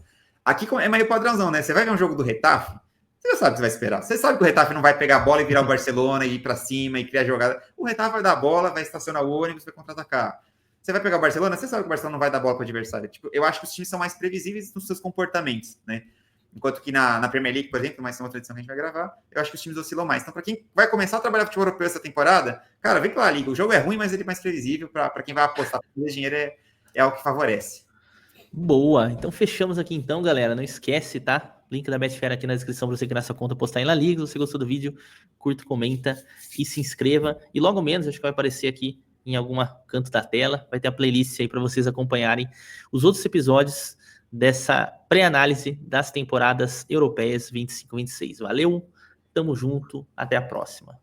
aqui é meio padrãozão, né? Você vai ver um jogo do Retafe, você já sabe o que você vai esperar. Você sabe que o Retafe não vai pegar a bola e virar o Barcelona e ir pra cima e criar jogada. O Retafe vai dar a bola, vai estacionar o ônibus, vai contra-atacar. Você vai pegar o Barcelona, você sabe que o Barcelona não vai dar bola para o adversário. Tipo, eu acho que os times são mais previsíveis nos seus comportamentos, né? Enquanto que na Premier League, por exemplo, mais uma tradição que a gente vai gravar, eu acho que os times oscilam mais. Então, para quem vai começar a trabalhar futebol europeu essa temporada, cara, vem pela Liga. O jogo é ruim, mas ele é mais previsível. Para quem vai apostar, porque o dinheiro é algo que favorece. Boa. Então fechamos aqui então, galera. Não esquece, tá? Link da Betfair aqui na descrição para você criar sua conta, postar em La Liga. Se você gostou do vídeo, curta, comenta e se inscreva. E logo menos, acho que vai aparecer aqui em algum canto da tela, vai ter a playlist aí para vocês acompanharem os outros episódios dessa pré-análise das temporadas europeias 25-26. Valeu, tamo junto, até a próxima.